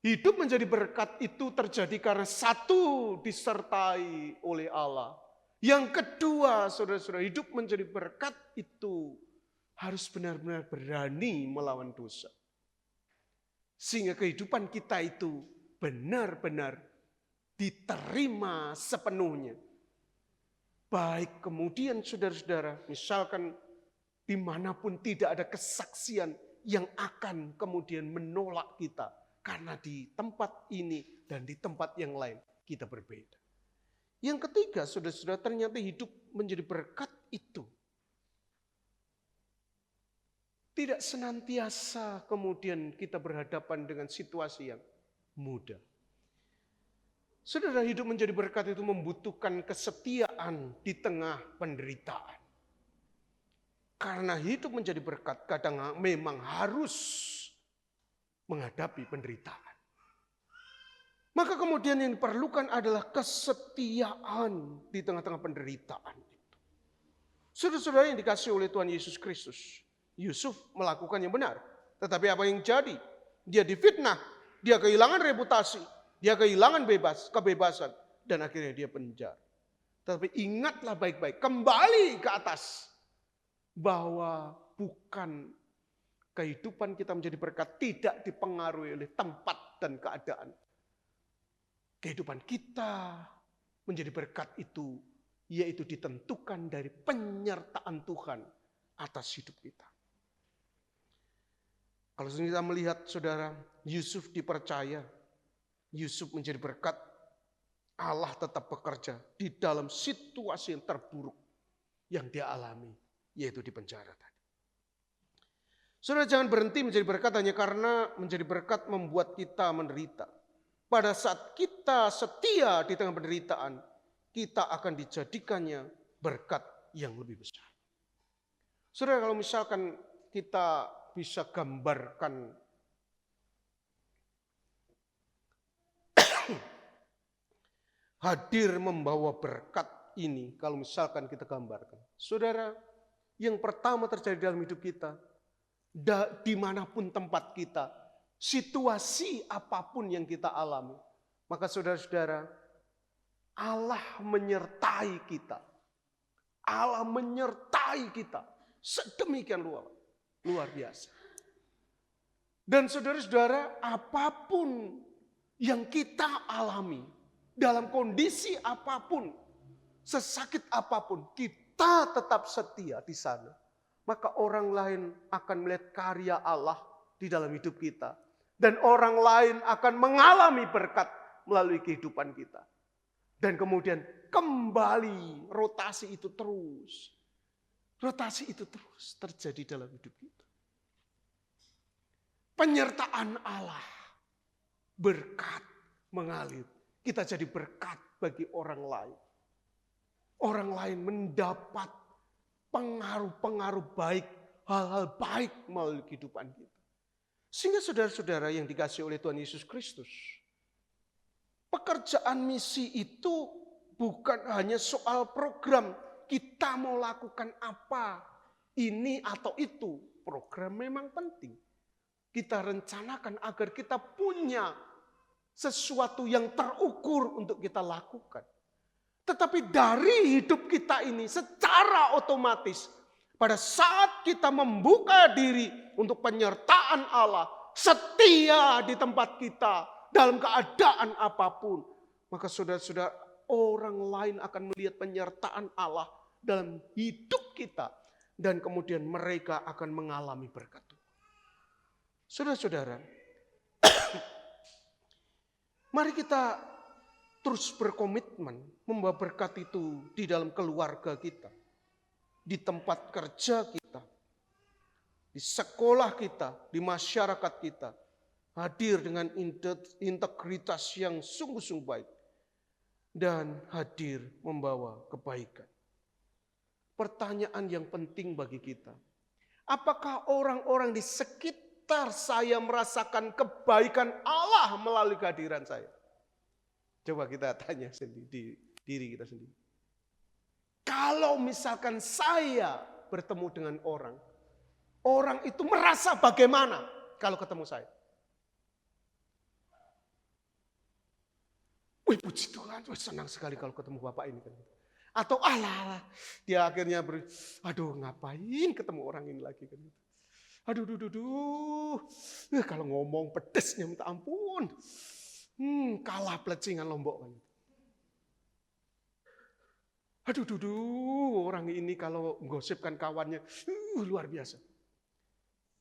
hidup menjadi berkat itu terjadi karena satu, disertai oleh Allah. Yang kedua, saudara-saudara, hidup menjadi berkat itu harus benar-benar berani melawan dosa. Sehingga kehidupan kita itu benar-benar diterima sepenuhnya. Baik kemudian saudara-saudara, misalkan dimanapun tidak ada kesaksian yang akan kemudian menolak kita. Karena di tempat ini dan di tempat yang lain kita berbeda. Yang ketiga, saudara-saudara, ternyata hidup menjadi berkat itu tidak senantiasa kemudian kita berhadapan dengan situasi yang mudah. Saudara, hidup menjadi berkat itu membutuhkan kesetiaan di tengah penderitaan. Karena hidup menjadi berkat kadang memang harus menghadapi penderitaan. Maka kemudian yang diperlukan adalah kesetiaan di tengah-tengah penderitaan itu. Saudara-saudara yang dikasihi oleh Tuhan Yesus Kristus, Yusuf melakukan yang benar. Tetapi apa yang jadi? Dia difitnah, dia kehilangan reputasi, dia kehilangan kebebasan, dan akhirnya dia penjara. Tetapi ingatlah baik-baik, kembali ke atas, bahwa bukan kehidupan kita menjadi berkat tidak dipengaruhi oleh tempat dan keadaan. Kehidupan kita menjadi berkat itu, yaitu ditentukan dari penyertaan Tuhan atas hidup kita. Kalau kita melihat saudara, Yusuf dipercaya, Yusuf menjadi berkat, Allah tetap bekerja di dalam situasi yang terburuk yang dia alami, yaitu di penjara tadi. Saudara, jangan berhenti menjadi berkat hanya karena menjadi berkat membuat kita menderita. Pada saat kita setia di tengah penderitaan, kita akan dijadikannya berkat yang lebih besar. Saudara, kalau misalkan kita bisa gambarkan hadir membawa berkat ini, kalau misalkan kita gambarkan. Saudara, yang pertama terjadi dalam hidup kita, dimanapun tempat kita, situasi apapun yang kita alami, maka saudara-saudara, Allah menyertai kita. Allah menyertai kita sedemikian luar biasa. Dan saudara-saudara, apapun yang kita alami, dalam kondisi apapun, sesakit apapun, kita tetap setia di sana. Maka orang lain akan melihat karya Allah di dalam hidup kita. Dan orang lain akan mengalami berkat melalui kehidupan kita. Dan kemudian kembali rotasi itu terus. Rotasi itu terus terjadi dalam hidup kita. Penyertaan Allah, berkat mengalir. Kita jadi berkat bagi orang lain. Orang lain mendapat pengaruh-pengaruh baik, hal-hal baik melalui kehidupan kita. Sehingga saudara-saudara yang dikasihi oleh Tuhan Yesus Kristus, pekerjaan misi itu bukan hanya soal program, kita mau lakukan apa, ini atau itu. Program memang penting. Kita rencanakan agar kita punya sesuatu yang terukur untuk kita lakukan. Tetapi dari hidup kita ini secara otomatis, pada saat kita membuka diri untuk penyertaan Allah, setia di tempat kita dalam keadaan apapun, maka saudara-saudara, orang lain akan melihat penyertaan Allah dalam hidup kita, dan kemudian mereka akan mengalami berkat Tuhan. Saudara-saudara, mari kita terus berkomitmen membawa berkat itu di dalam keluarga kita, di tempat kerja kita, di sekolah kita, di masyarakat kita, hadir dengan integritas yang sungguh-sungguh baik, dan hadir membawa kebaikan. Pertanyaan yang penting bagi kita, apakah orang-orang di sekitar saya merasakan kebaikan Allah melalui kehadiran saya? Coba kita tanya sendiri, di diri kita sendiri. Kalau misalkan saya bertemu dengan orang, orang itu merasa bagaimana kalau ketemu saya? Wih, puji Tuhan, senang sekali kalau ketemu Bapak ini. Atau alah, dia akhirnya aduh ngapain ketemu orang ini lagi. Aduh, duh, duh, duh. Kalau ngomong pedesnya minta ampun. Kalah pelecingan Lombok kan. Aduh, duh, duh. Orang ini kalau menggosipkan kawannya, luar biasa.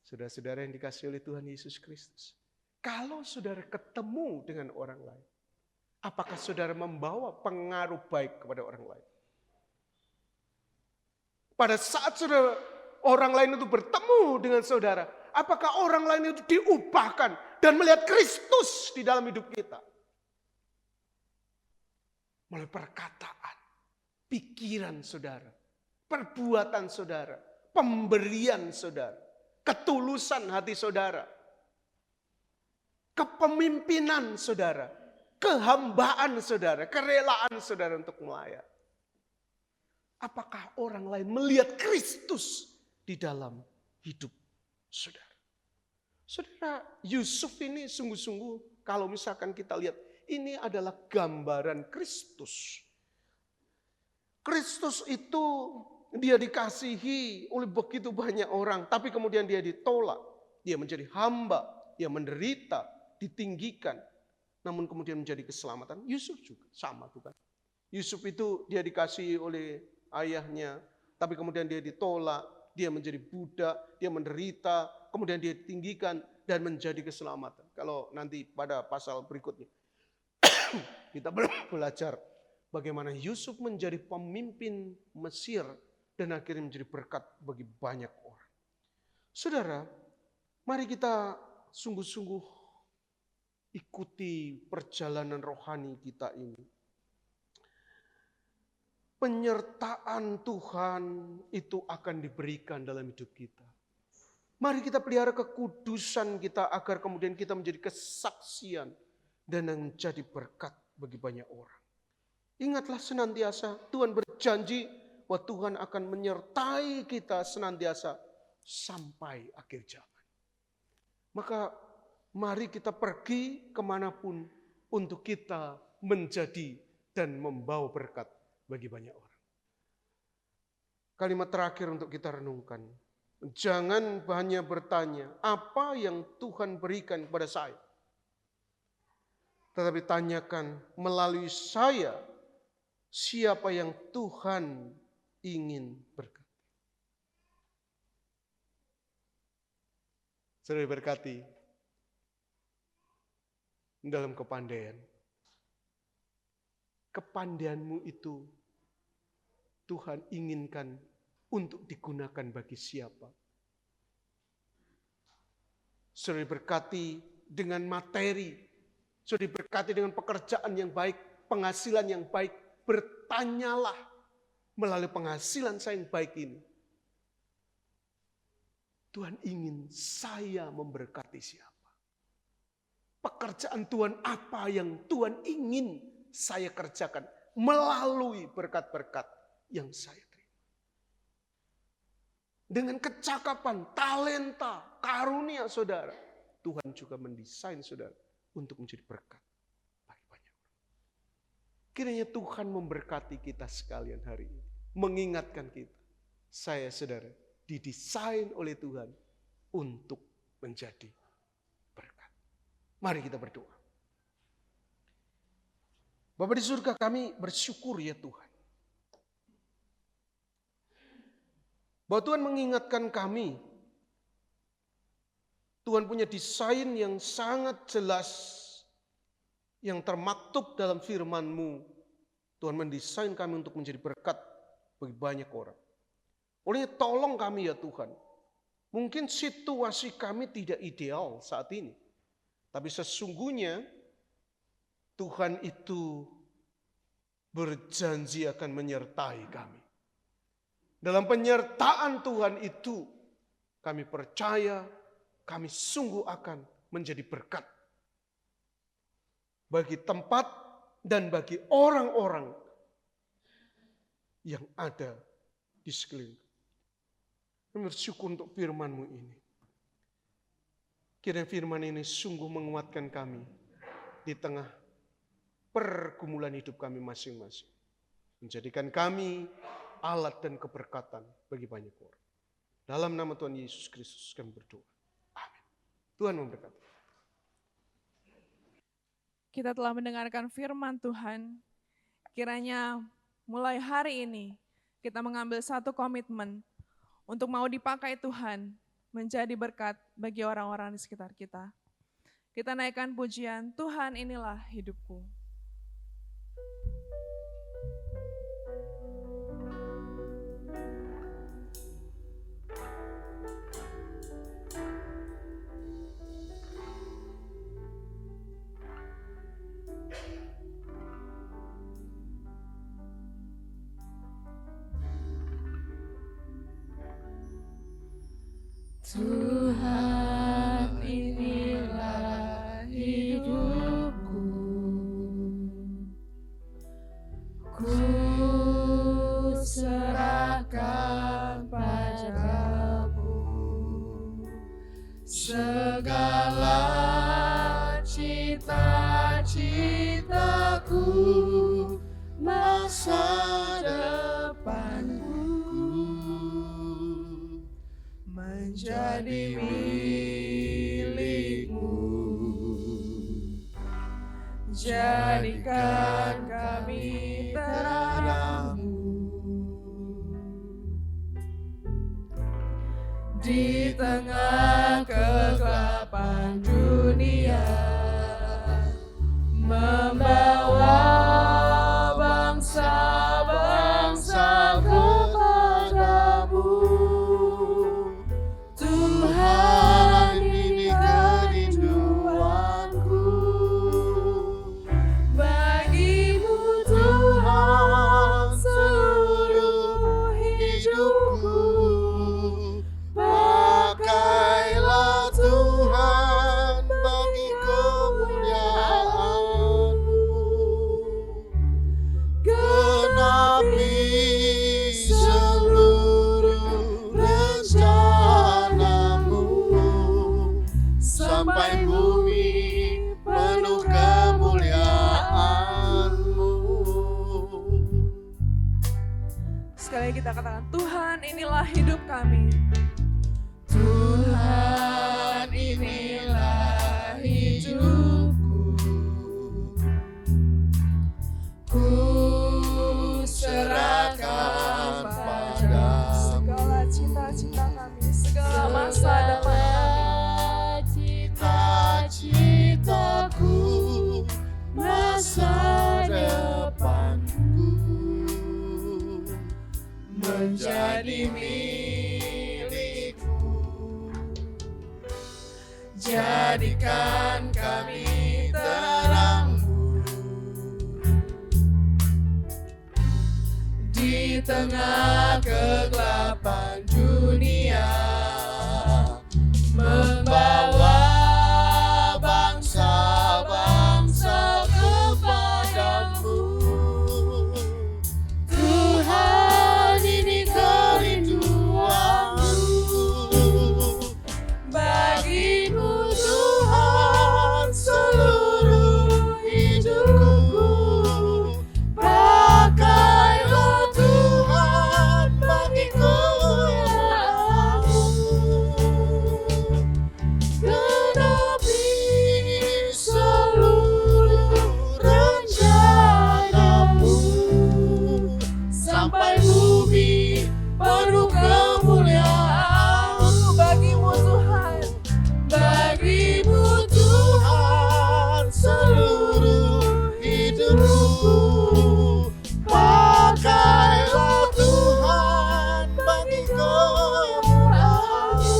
Saudara-saudara yang dikasihi oleh Tuhan Yesus Kristus. Kalau saudara ketemu dengan orang lain, apakah saudara membawa pengaruh baik kepada orang lain? Pada saat saudara, orang lain itu bertemu dengan saudara, apakah orang lain itu diubahkan dan melihat Kristus di dalam hidup kita? Melalui perkataan, pikiran saudara, perbuatan saudara, pemberian saudara, ketulusan hati saudara, kepemimpinan saudara, kehambaan saudara, kerelaan saudara untuk melayani. Apakah orang lain melihat Kristus di dalam hidup saudara? Saudara, Yusuf ini sungguh-sungguh kalau misalkan kita lihat, ini adalah gambaran Kristus. Kristus itu dia dikasihi oleh begitu banyak orang, tapi kemudian dia ditolak. Dia menjadi hamba, dia menderita, ditinggikan, namun kemudian menjadi keselamatan. Yusuf juga sama tuh kan. Yusuf itu dia dikasihi oleh ayahnya, tapi kemudian dia ditolak, dia menjadi budak, dia menderita, kemudian dia ditinggikan dan menjadi keselamatan. Kalau nanti pada pasal berikutnya kita belajar bagaimana Yusuf menjadi pemimpin Mesir dan akhirnya menjadi berkat bagi banyak orang. Saudara, mari kita sungguh-sungguh ikuti perjalanan rohani kita ini. Penyertaan Tuhan itu akan diberikan dalam hidup kita. Mari kita pelihara kekudusan kita agar kemudian kita menjadi kesaksian dan menjadi berkat bagi banyak orang. Ingatlah senantiasa Tuhan berjanji bahwa Tuhan akan menyertai kita senantiasa sampai akhir zaman. Maka mari kita pergi kemanapun untuk kita menjadi dan membawa berkat bagi banyak orang. Kalimat terakhir untuk kita renungkan. Jangan hanya bertanya, apa yang Tuhan berikan kepada saya? Tetapi tanyakan, melalui saya, siapa yang Tuhan ingin berkati. Saudara berkati dalam kepandaian. Kepandaianmu itu Tuhan inginkan untuk digunakan bagi siapa. Saudara berkati dengan materi, saudara berkati dengan pekerjaan yang baik, penghasilan yang baik. Bertanyalah melalui penghasilan saya yang baik ini. Tuhan ingin saya memberkati siapa. Pekerjaan Tuhan apa yang Tuhan ingin saya kerjakan melalui berkat-berkat yang saya terima. Dengan kecakapan, talenta, karunia saudara, Tuhan juga mendesain saudara untuk menjadi berkat bagi banyak orang. Kiranya Tuhan memberkati kita sekalian hari ini. Mengingatkan kita, saya saudara, didesain oleh Tuhan untuk menjadi berkat. Mari kita berdoa. Bapa di surga, kami bersyukur ya Tuhan. Bahwa Tuhan mengingatkan kami. Tuhan punya desain yang sangat jelas. Yang termaktub dalam firman-Mu. Tuhan mendesain kami untuk menjadi berkat bagi banyak orang. Olehnya tolong kami ya Tuhan. Mungkin situasi kami tidak ideal saat ini. Tapi sesungguhnya Tuhan itu berjanji akan menyertai kami. Dalam penyertaan Tuhan itu, kami percaya, kami sungguh akan menjadi berkat. Bagi tempat dan bagi orang-orang yang ada di sekeliling. Kami bersyukur untuk firman-Mu ini. Kiranya firman ini sungguh menguatkan kami di tengah pergumulan hidup kami masing-masing. Menjadikan kami alat dan keberkatan bagi banyak orang. Dalam nama Tuhan Yesus Kristus kami berdoa. Amin. Tuhan memberkati. Kita telah mendengarkan firman Tuhan. Kiranya mulai hari ini kita mengambil satu komitmen untuk mau dipakai Tuhan menjadi berkat bagi orang-orang di sekitar kita. Kita naikkan pujian, Tuhan inilah hidupku. Tuhan inilah hidupku, ku serahkan padamu segala cita-citaku, masa depanku menjadi milikmu. Jadikan kami terangmu di tengah kegelapan dunia, membawa bangsa-bangsa kepadamu. Tuhan, ini kerinduanku, bagimu Tuhan seluruh hidupku. Pakailah Tuhan bagi kemuliaan-Mu, genapi seluruh rencana-Mu, sampai bumi penuh kemuliaan-Mu. Sekali lagi kita katakan, Tuhan inilah hidup kami. Tuhan inilah hidupku, ku serahkan padamu Segala cita-cita kami, segala masa depan kami. cita-citaku, masa depanku menjadi milikmu. Jadikan kami terangmu di tengah kegelapan dunia, membawa bangsa-bangsa kepadamu. Tuhan, ini kerinduanku, bagimu Tuhan seluruh hidupku. Pakailah Tuhan bagi kemuliaan-Mu, genapi seluruh rencana-Mu, sampai bumi penuh kemuliaan-Mu. Bagimu Tuhan, bagimu Tuhan seluruh hidupku. Pakailah Tuhan bagi kemuliaan-Mu,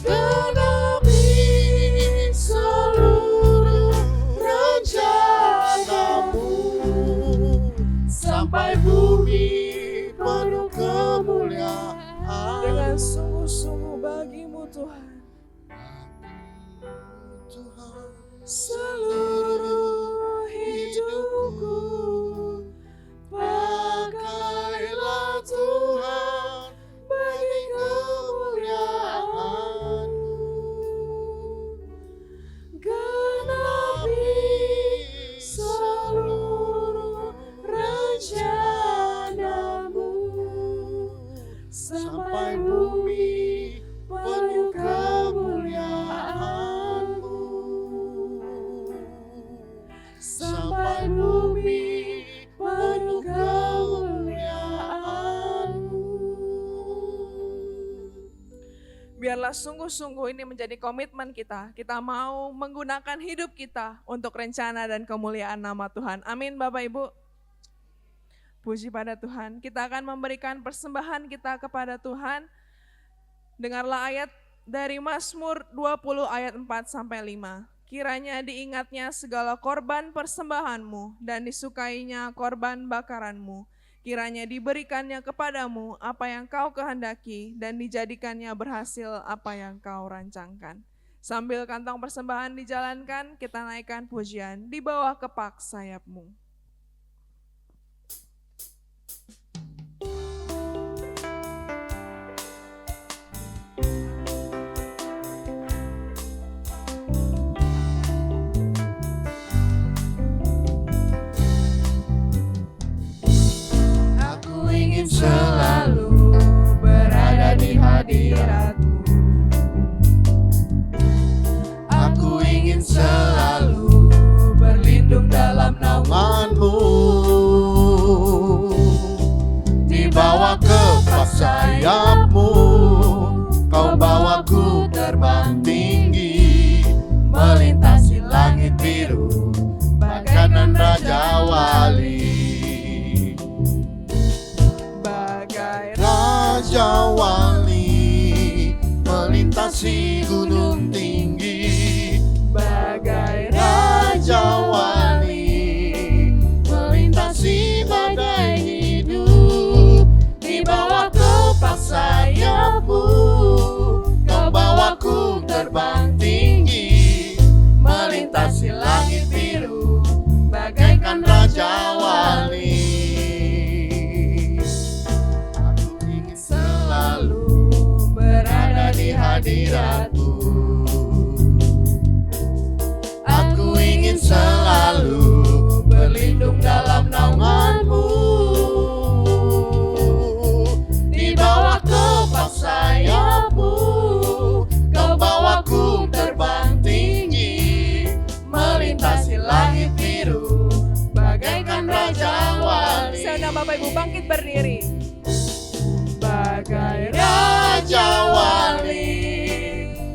genapi seluruh rencana-Mu, sampai bumi penuh kemuliaan. Dengan sungguh-sungguh bagimu Tuhan. Tuhan seluruh hidupku, pakailah Tuhan bagi kemuliaan-Mu, genapi seluruh rencana-Mu, biarlah sungguh-sungguh ini menjadi komitmen kita. Kita mau menggunakan hidup kita untuk rencana dan kemuliaan nama Tuhan. Amin Bapak Ibu. Puji pada Tuhan. Kita akan memberikan persembahan kita kepada Tuhan. Dengarlah ayat dari Mazmur 20 ayat 4-5. Kiranya diingatnya segala korban persembahanmu dan disukainya korban bakaranmu. Kiranya diberikannya kepadamu apa yang kau kehendaki dan dijadikannya berhasil apa yang kau rancangkan. Sambil kantong persembahan dijalankan, kita naikkan pujian di bawah kepak sayapmu. Selalu berada di hadirat-Mu. Aku ingin selalu berlindung dalam naungan-Mu. Di bawah kepak sayap-Mu, Kau bawaku terbang tinggi, melintasi langit biru, bagaikan Raja Wali. Raja Wali melintasi gunung tinggi, bagai Raja Wali melintasi badai hidup. Di bawah kepak sayap-Mu, Kau bawaku terbang tinggi, melintasi langit biru, bagaikan Raja Wali. Hadirat-Mu, aku ingin selalu berlindung dalam naungan-Mu. Di bawah kepak sayap-Mu, Kau bawaku terbang tinggi, melintasi langit biru, bagaikan Raja Wali. Seandainya Bapak Ibu bangkit berdiri. Bagai Raja Wali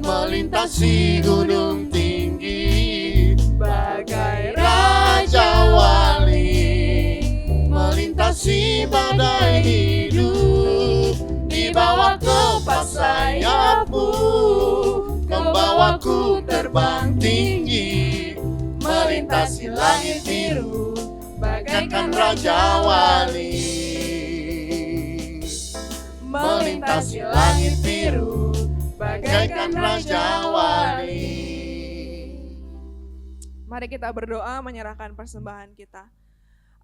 melintasi gunung tinggi, bagai Raja Wali melintasi badai hidup. Di bawah kepak sayap-Mu, Kau bawaku terbang tinggi, melintasi langit biru, bagaikan Raja Wali. Melintasi langit biru, bagaikan Raja Wali. Mari kita berdoa menyerahkan persembahan kita.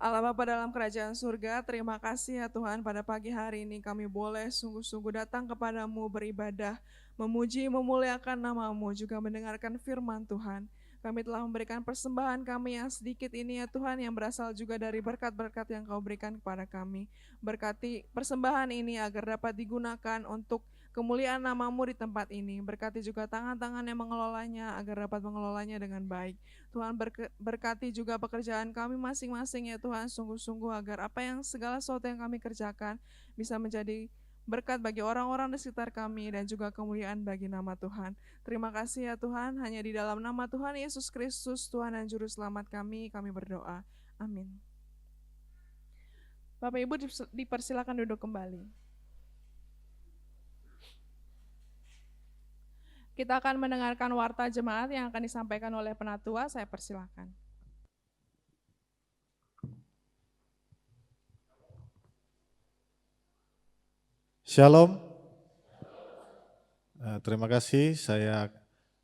Allah Bapa dalam kerajaan surga, terima kasih ya Tuhan, pada pagi hari ini kami boleh sungguh-sungguh datang kepadamu beribadah, memuji, memuliakan nama-Mu, juga mendengarkan firman Tuhan. Kami telah memberikan persembahan kami yang sedikit ini ya Tuhan, yang berasal juga dari berkat-berkat yang Kau berikan kepada kami. Berkati persembahan ini agar dapat digunakan untuk kemuliaan nama-Mu di tempat ini. Berkati juga tangan-tangan yang mengelolanya agar dapat mengelolanya dengan baik. Tuhan berkati juga pekerjaan kami masing-masing ya Tuhan, sungguh-sungguh agar apa yang segala sesuatu yang kami kerjakan bisa menjadi berkat bagi orang-orang di sekitar kami dan juga kemuliaan bagi nama Tuhan. Terima kasih ya Tuhan, hanya di dalam nama Tuhan Yesus Kristus, Tuhan dan Juru Selamat kami berdoa. Amin. Bapak Ibu dipersilakan duduk kembali. Kita akan mendengarkan warta jemaat yang akan disampaikan oleh penatua, saya persilakan. Shalom. Terima kasih, saya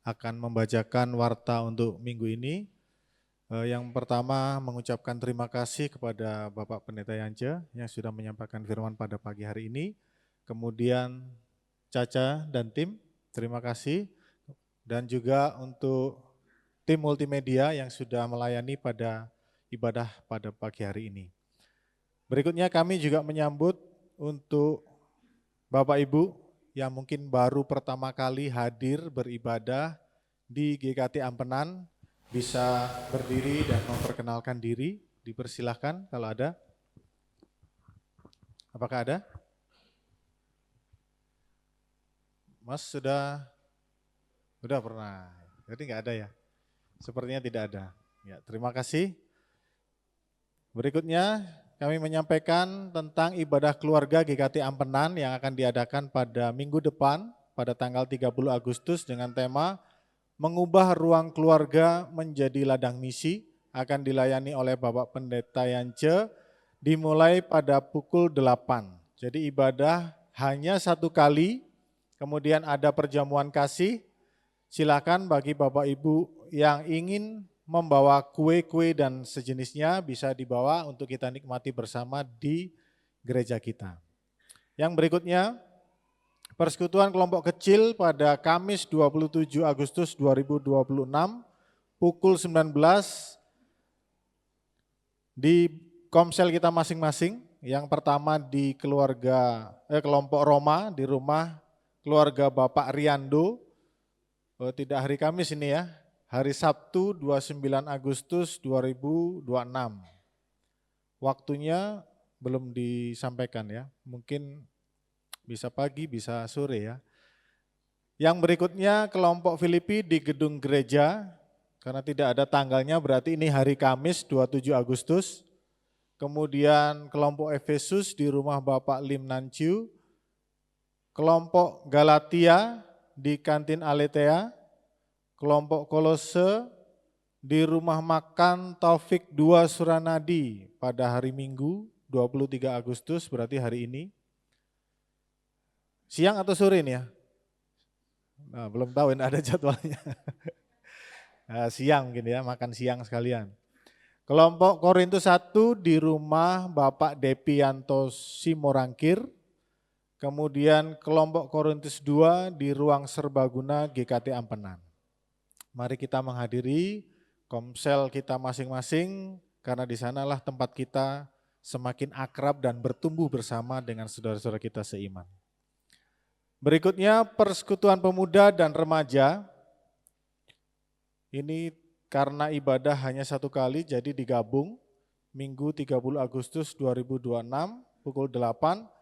akan membacakan warta untuk minggu ini. Yang pertama mengucapkan terima kasih kepada Bapak Pendeta Yance yang sudah menyampaikan firman pada pagi hari ini. Kemudian Caca dan tim, terima kasih. Dan juga untuk tim multimedia yang sudah melayani pada ibadah pada pagi hari ini. Berikutnya kami juga menyambut untuk Bapak Ibu yang mungkin baru pertama kali hadir beribadah di GKT Ampenan, bisa berdiri dan memperkenalkan diri, dipersilahkan kalau ada. Apakah ada? Mas sudah pernah, jadi nggak ada ya? Sepertinya tidak ada. Ya, terima kasih. Berikutnya kami menyampaikan tentang ibadah keluarga GKT Ampenan yang akan diadakan pada minggu depan pada tanggal 30 Agustus dengan tema mengubah ruang keluarga menjadi ladang misi, akan dilayani oleh Bapak Pendeta Yance dimulai pada pukul 8. Jadi ibadah hanya satu kali, kemudian ada perjamuan kasih. Silakan bagi Bapak Ibu yang ingin membawa kue-kue dan sejenisnya bisa dibawa untuk kita nikmati bersama di gereja kita. Yang berikutnya, persekutuan kelompok kecil pada Kamis 27 Agustus 2026 pukul 19 di komsel kita masing-masing. Yang pertama di kelompok Roma di rumah keluarga Bapak Riando. Tidak hari Kamis ini ya, hari Sabtu 29 Agustus 2026. Waktunya belum disampaikan ya, mungkin bisa pagi, bisa sore ya. Yang berikutnya kelompok Filipi di gedung gereja, karena tidak ada tanggalnya berarti ini hari Kamis 27 Agustus. Kemudian kelompok Efesus di rumah Bapak Lim Nanciu, kelompok Galatia di kantin Aletea, kelompok Kolose di rumah makan Taufik 2 Suranadi pada hari Minggu 23 Agustus berarti hari ini. Siang atau sore ini ya? Nah, belum tahu ini ada jadwalnya. Nah, siang mungkin ya, makan siang sekalian. Kelompok Korintus 1 di rumah Bapak Depianto Simorangkir. Kemudian kelompok Korintus 2 di ruang serbaguna GKT Ampenan. Mari kita menghadiri komsel kita masing-masing karena di sanalah tempat kita semakin akrab dan bertumbuh bersama dengan saudara-saudara kita seiman. Berikutnya persekutuan pemuda dan remaja. Ini karena ibadah hanya satu kali jadi digabung Minggu 30 Agustus 2026 pukul 8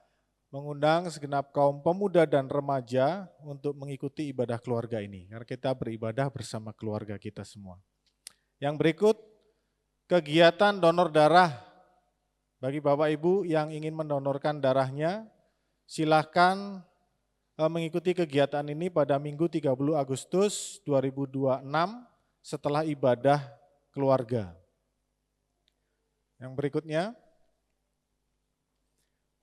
mengundang segenap kaum pemuda dan remaja untuk mengikuti ibadah keluarga ini. Karena kita beribadah bersama keluarga kita semua. Yang berikut, kegiatan donor darah. Bagi Bapak Ibu yang ingin mendonorkan darahnya, silakan mengikuti kegiatan ini pada Minggu 30 Agustus 2026 setelah ibadah keluarga. Yang berikutnya,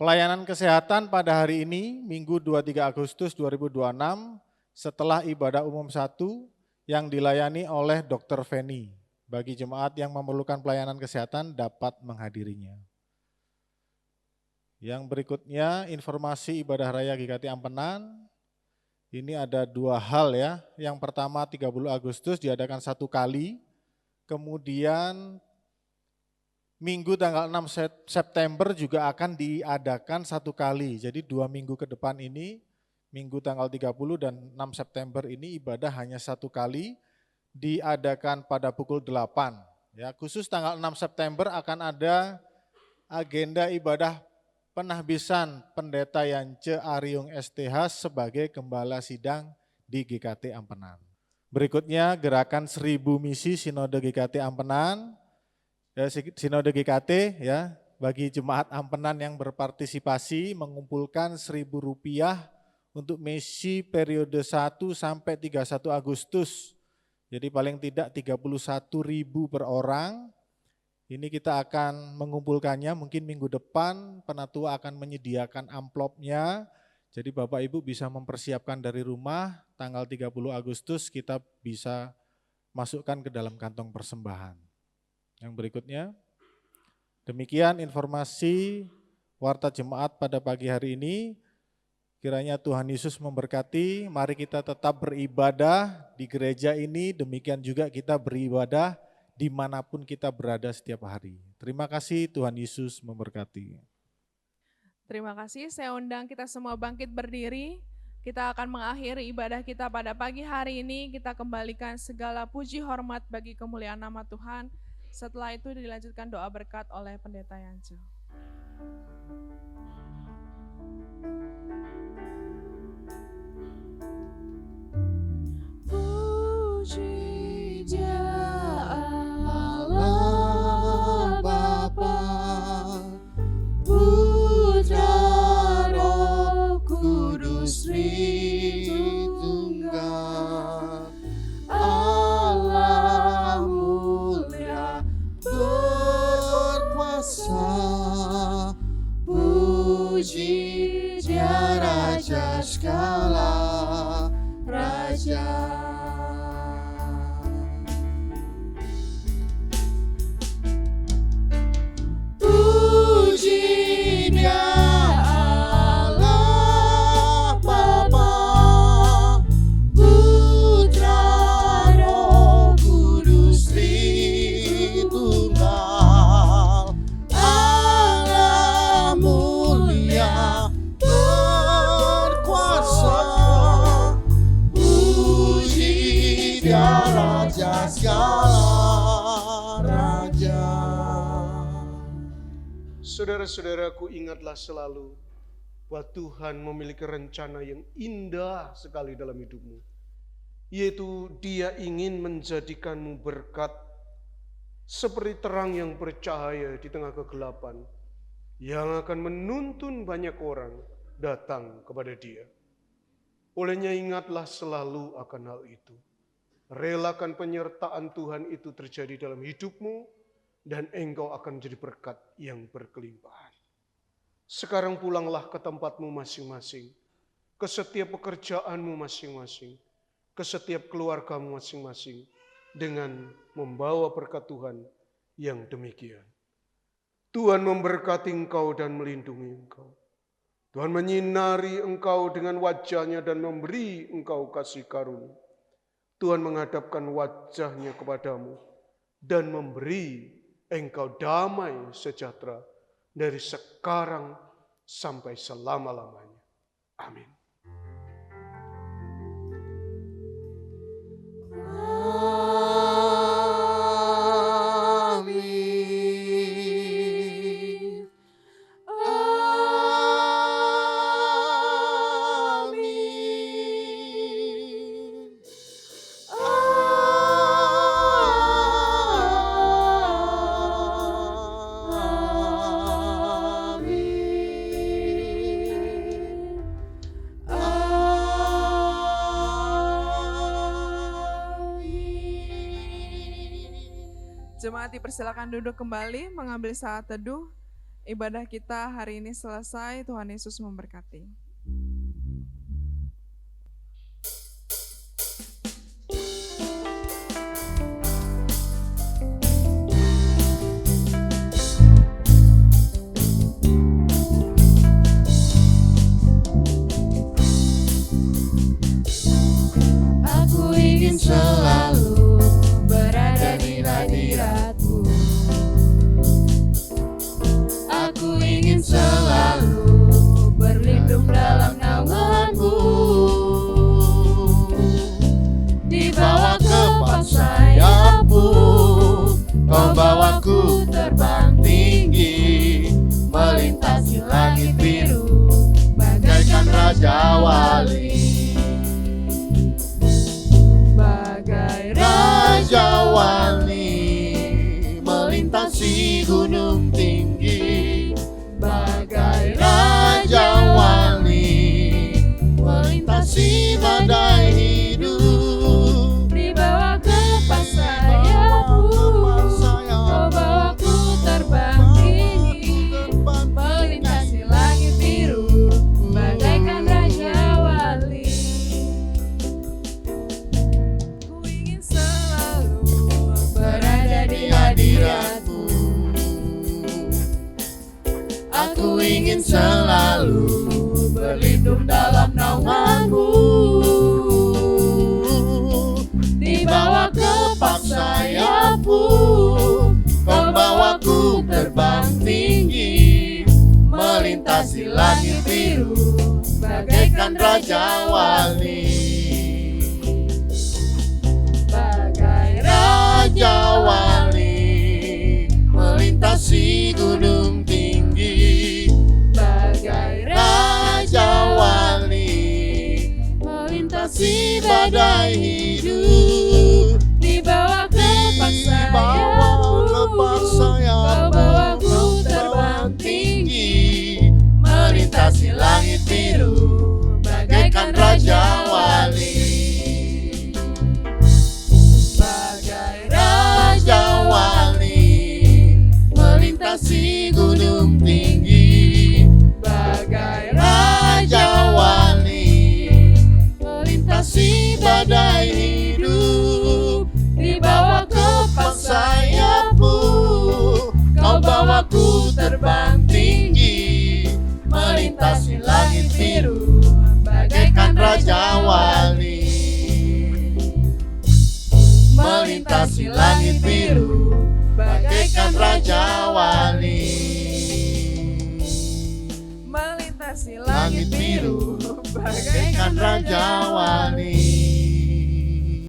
pelayanan kesehatan pada hari ini, Minggu 23 Agustus 2026, setelah ibadah umum 1 yang dilayani oleh Dr. Feni. Bagi jemaat yang memerlukan pelayanan kesehatan dapat menghadirinya. Yang berikutnya, informasi ibadah raya GKT Ampenan. Ini ada 2 hal ya. Yang pertama 30 Agustus diadakan 1 kali, kemudian Minggu tanggal 6 September juga akan diadakan 1 kali. Jadi 2 minggu ke depan ini, Minggu tanggal 30 dan 6 September ini ibadah hanya 1 kali, diadakan pada pukul 8. Ya, khusus tanggal 6 September akan ada agenda ibadah penahbisan Pendeta Yance Ariung STH sebagai Gembala Sidang di GKT Ampenan. Berikutnya gerakan 1000 misi Sinode GKT Ampenan. Sinode GKT ya, bagi jemaat Ampenan yang berpartisipasi mengumpulkan Rp1.000 untuk misi periode 1 sampai 31 Agustus. Jadi paling tidak 31.000 per orang. Ini kita akan mengumpulkannya, mungkin minggu depan Penatua akan menyediakan amplopnya. Jadi Bapak Ibu bisa mempersiapkan dari rumah, tanggal 30 Agustus kita bisa masukkan ke dalam kantong persembahan. Yang berikutnya, demikian informasi warta jemaat pada pagi hari ini. Kiranya Tuhan Yesus memberkati, mari kita tetap beribadah di gereja ini, demikian juga kita beribadah dimanapun kita berada setiap hari. Terima kasih, Tuhan Yesus memberkati. Terima kasih, saya undang kita semua bangkit berdiri. Kita akan mengakhiri ibadah kita pada pagi hari ini, kita kembalikan segala puji hormat bagi kemuliaan nama Tuhan. Setelah itu dilanjutkan doa berkat oleh Pendeta Yance. Dia Raja segala raja. Saudara-saudaraku, ingatlah selalu bahwa Tuhan memiliki rencana yang indah sekali dalam hidupmu. Yaitu Dia ingin menjadikanmu berkat seperti terang yang bercahaya di tengah kegelapan, yang akan menuntun banyak orang datang kepada Dia. Olehnya ingatlah selalu akan hal itu. Relakan penyertaan Tuhan itu terjadi dalam hidupmu, dan engkau akan menjadi berkat yang berkelimpahan. Sekarang pulanglah ke tempatmu masing-masing, ke setiap pekerjaanmu masing-masing, ke setiap keluargamu masing-masing, dengan membawa berkat Tuhan yang demikian. Tuhan memberkati engkau dan melindungi engkau. Tuhan menyinari engkau dengan wajah-Nya dan memberi engkau kasih karunia. Tuhan menghadapkan wajah-Nya kepadamu dan memberi engkau damai sejahtera dari sekarang sampai selama-lamanya. Amin. Jemaat dipersilakan duduk kembali, mengambil saat teduh. Ibadah kita hari ini selesai. Tuhan Yesus memberkati. Aku ingin selalu berada di hadirat-Mu. Aku ingin selalu berlindung dalam naungan-Mu. Di bawah kepak sayap-Mu, Kau bawaku terbang tinggi, melintasi langit biru, bagaikan Raja Wali. Raja Wali melintasi gunung tinggi, bagai Raja Wali melintasi badai hidup. Di bawah kepak sayap-Mu, Kau bawaku terbang tinggi, melintasi langit biru, bagaikan Raja Wali. Ku ingin selalu berada di hadirat-Mu. Aku ingin selalu berlindung dalam naungan-Mu. Di bawah kepak sayap-Mu, Kau bawaku terbang tinggi, melintasi langit biru, bagaikan Raja Wali. Bagai Raja Wali melintasi gunung tinggi, bagai Raja Wali melintasi badai hidup. Di bawah kepak sayap-Mu, Kau bawaku terbang tinggi, melintasi langit biru, bagaikan Raja Wali. Bagai Raja Wali melintasi gunung tinggi, bagai Raja Wali melintasi badai hidup. Di bawah kepak sayap-Mu, Kau bawaku terbang tinggi, melintasi langit biru, bagaikan Raja Wali. Melintasi langit biru, bagaikan Raja Wali. melintasi Langit biru, bagaikan Raja Wali.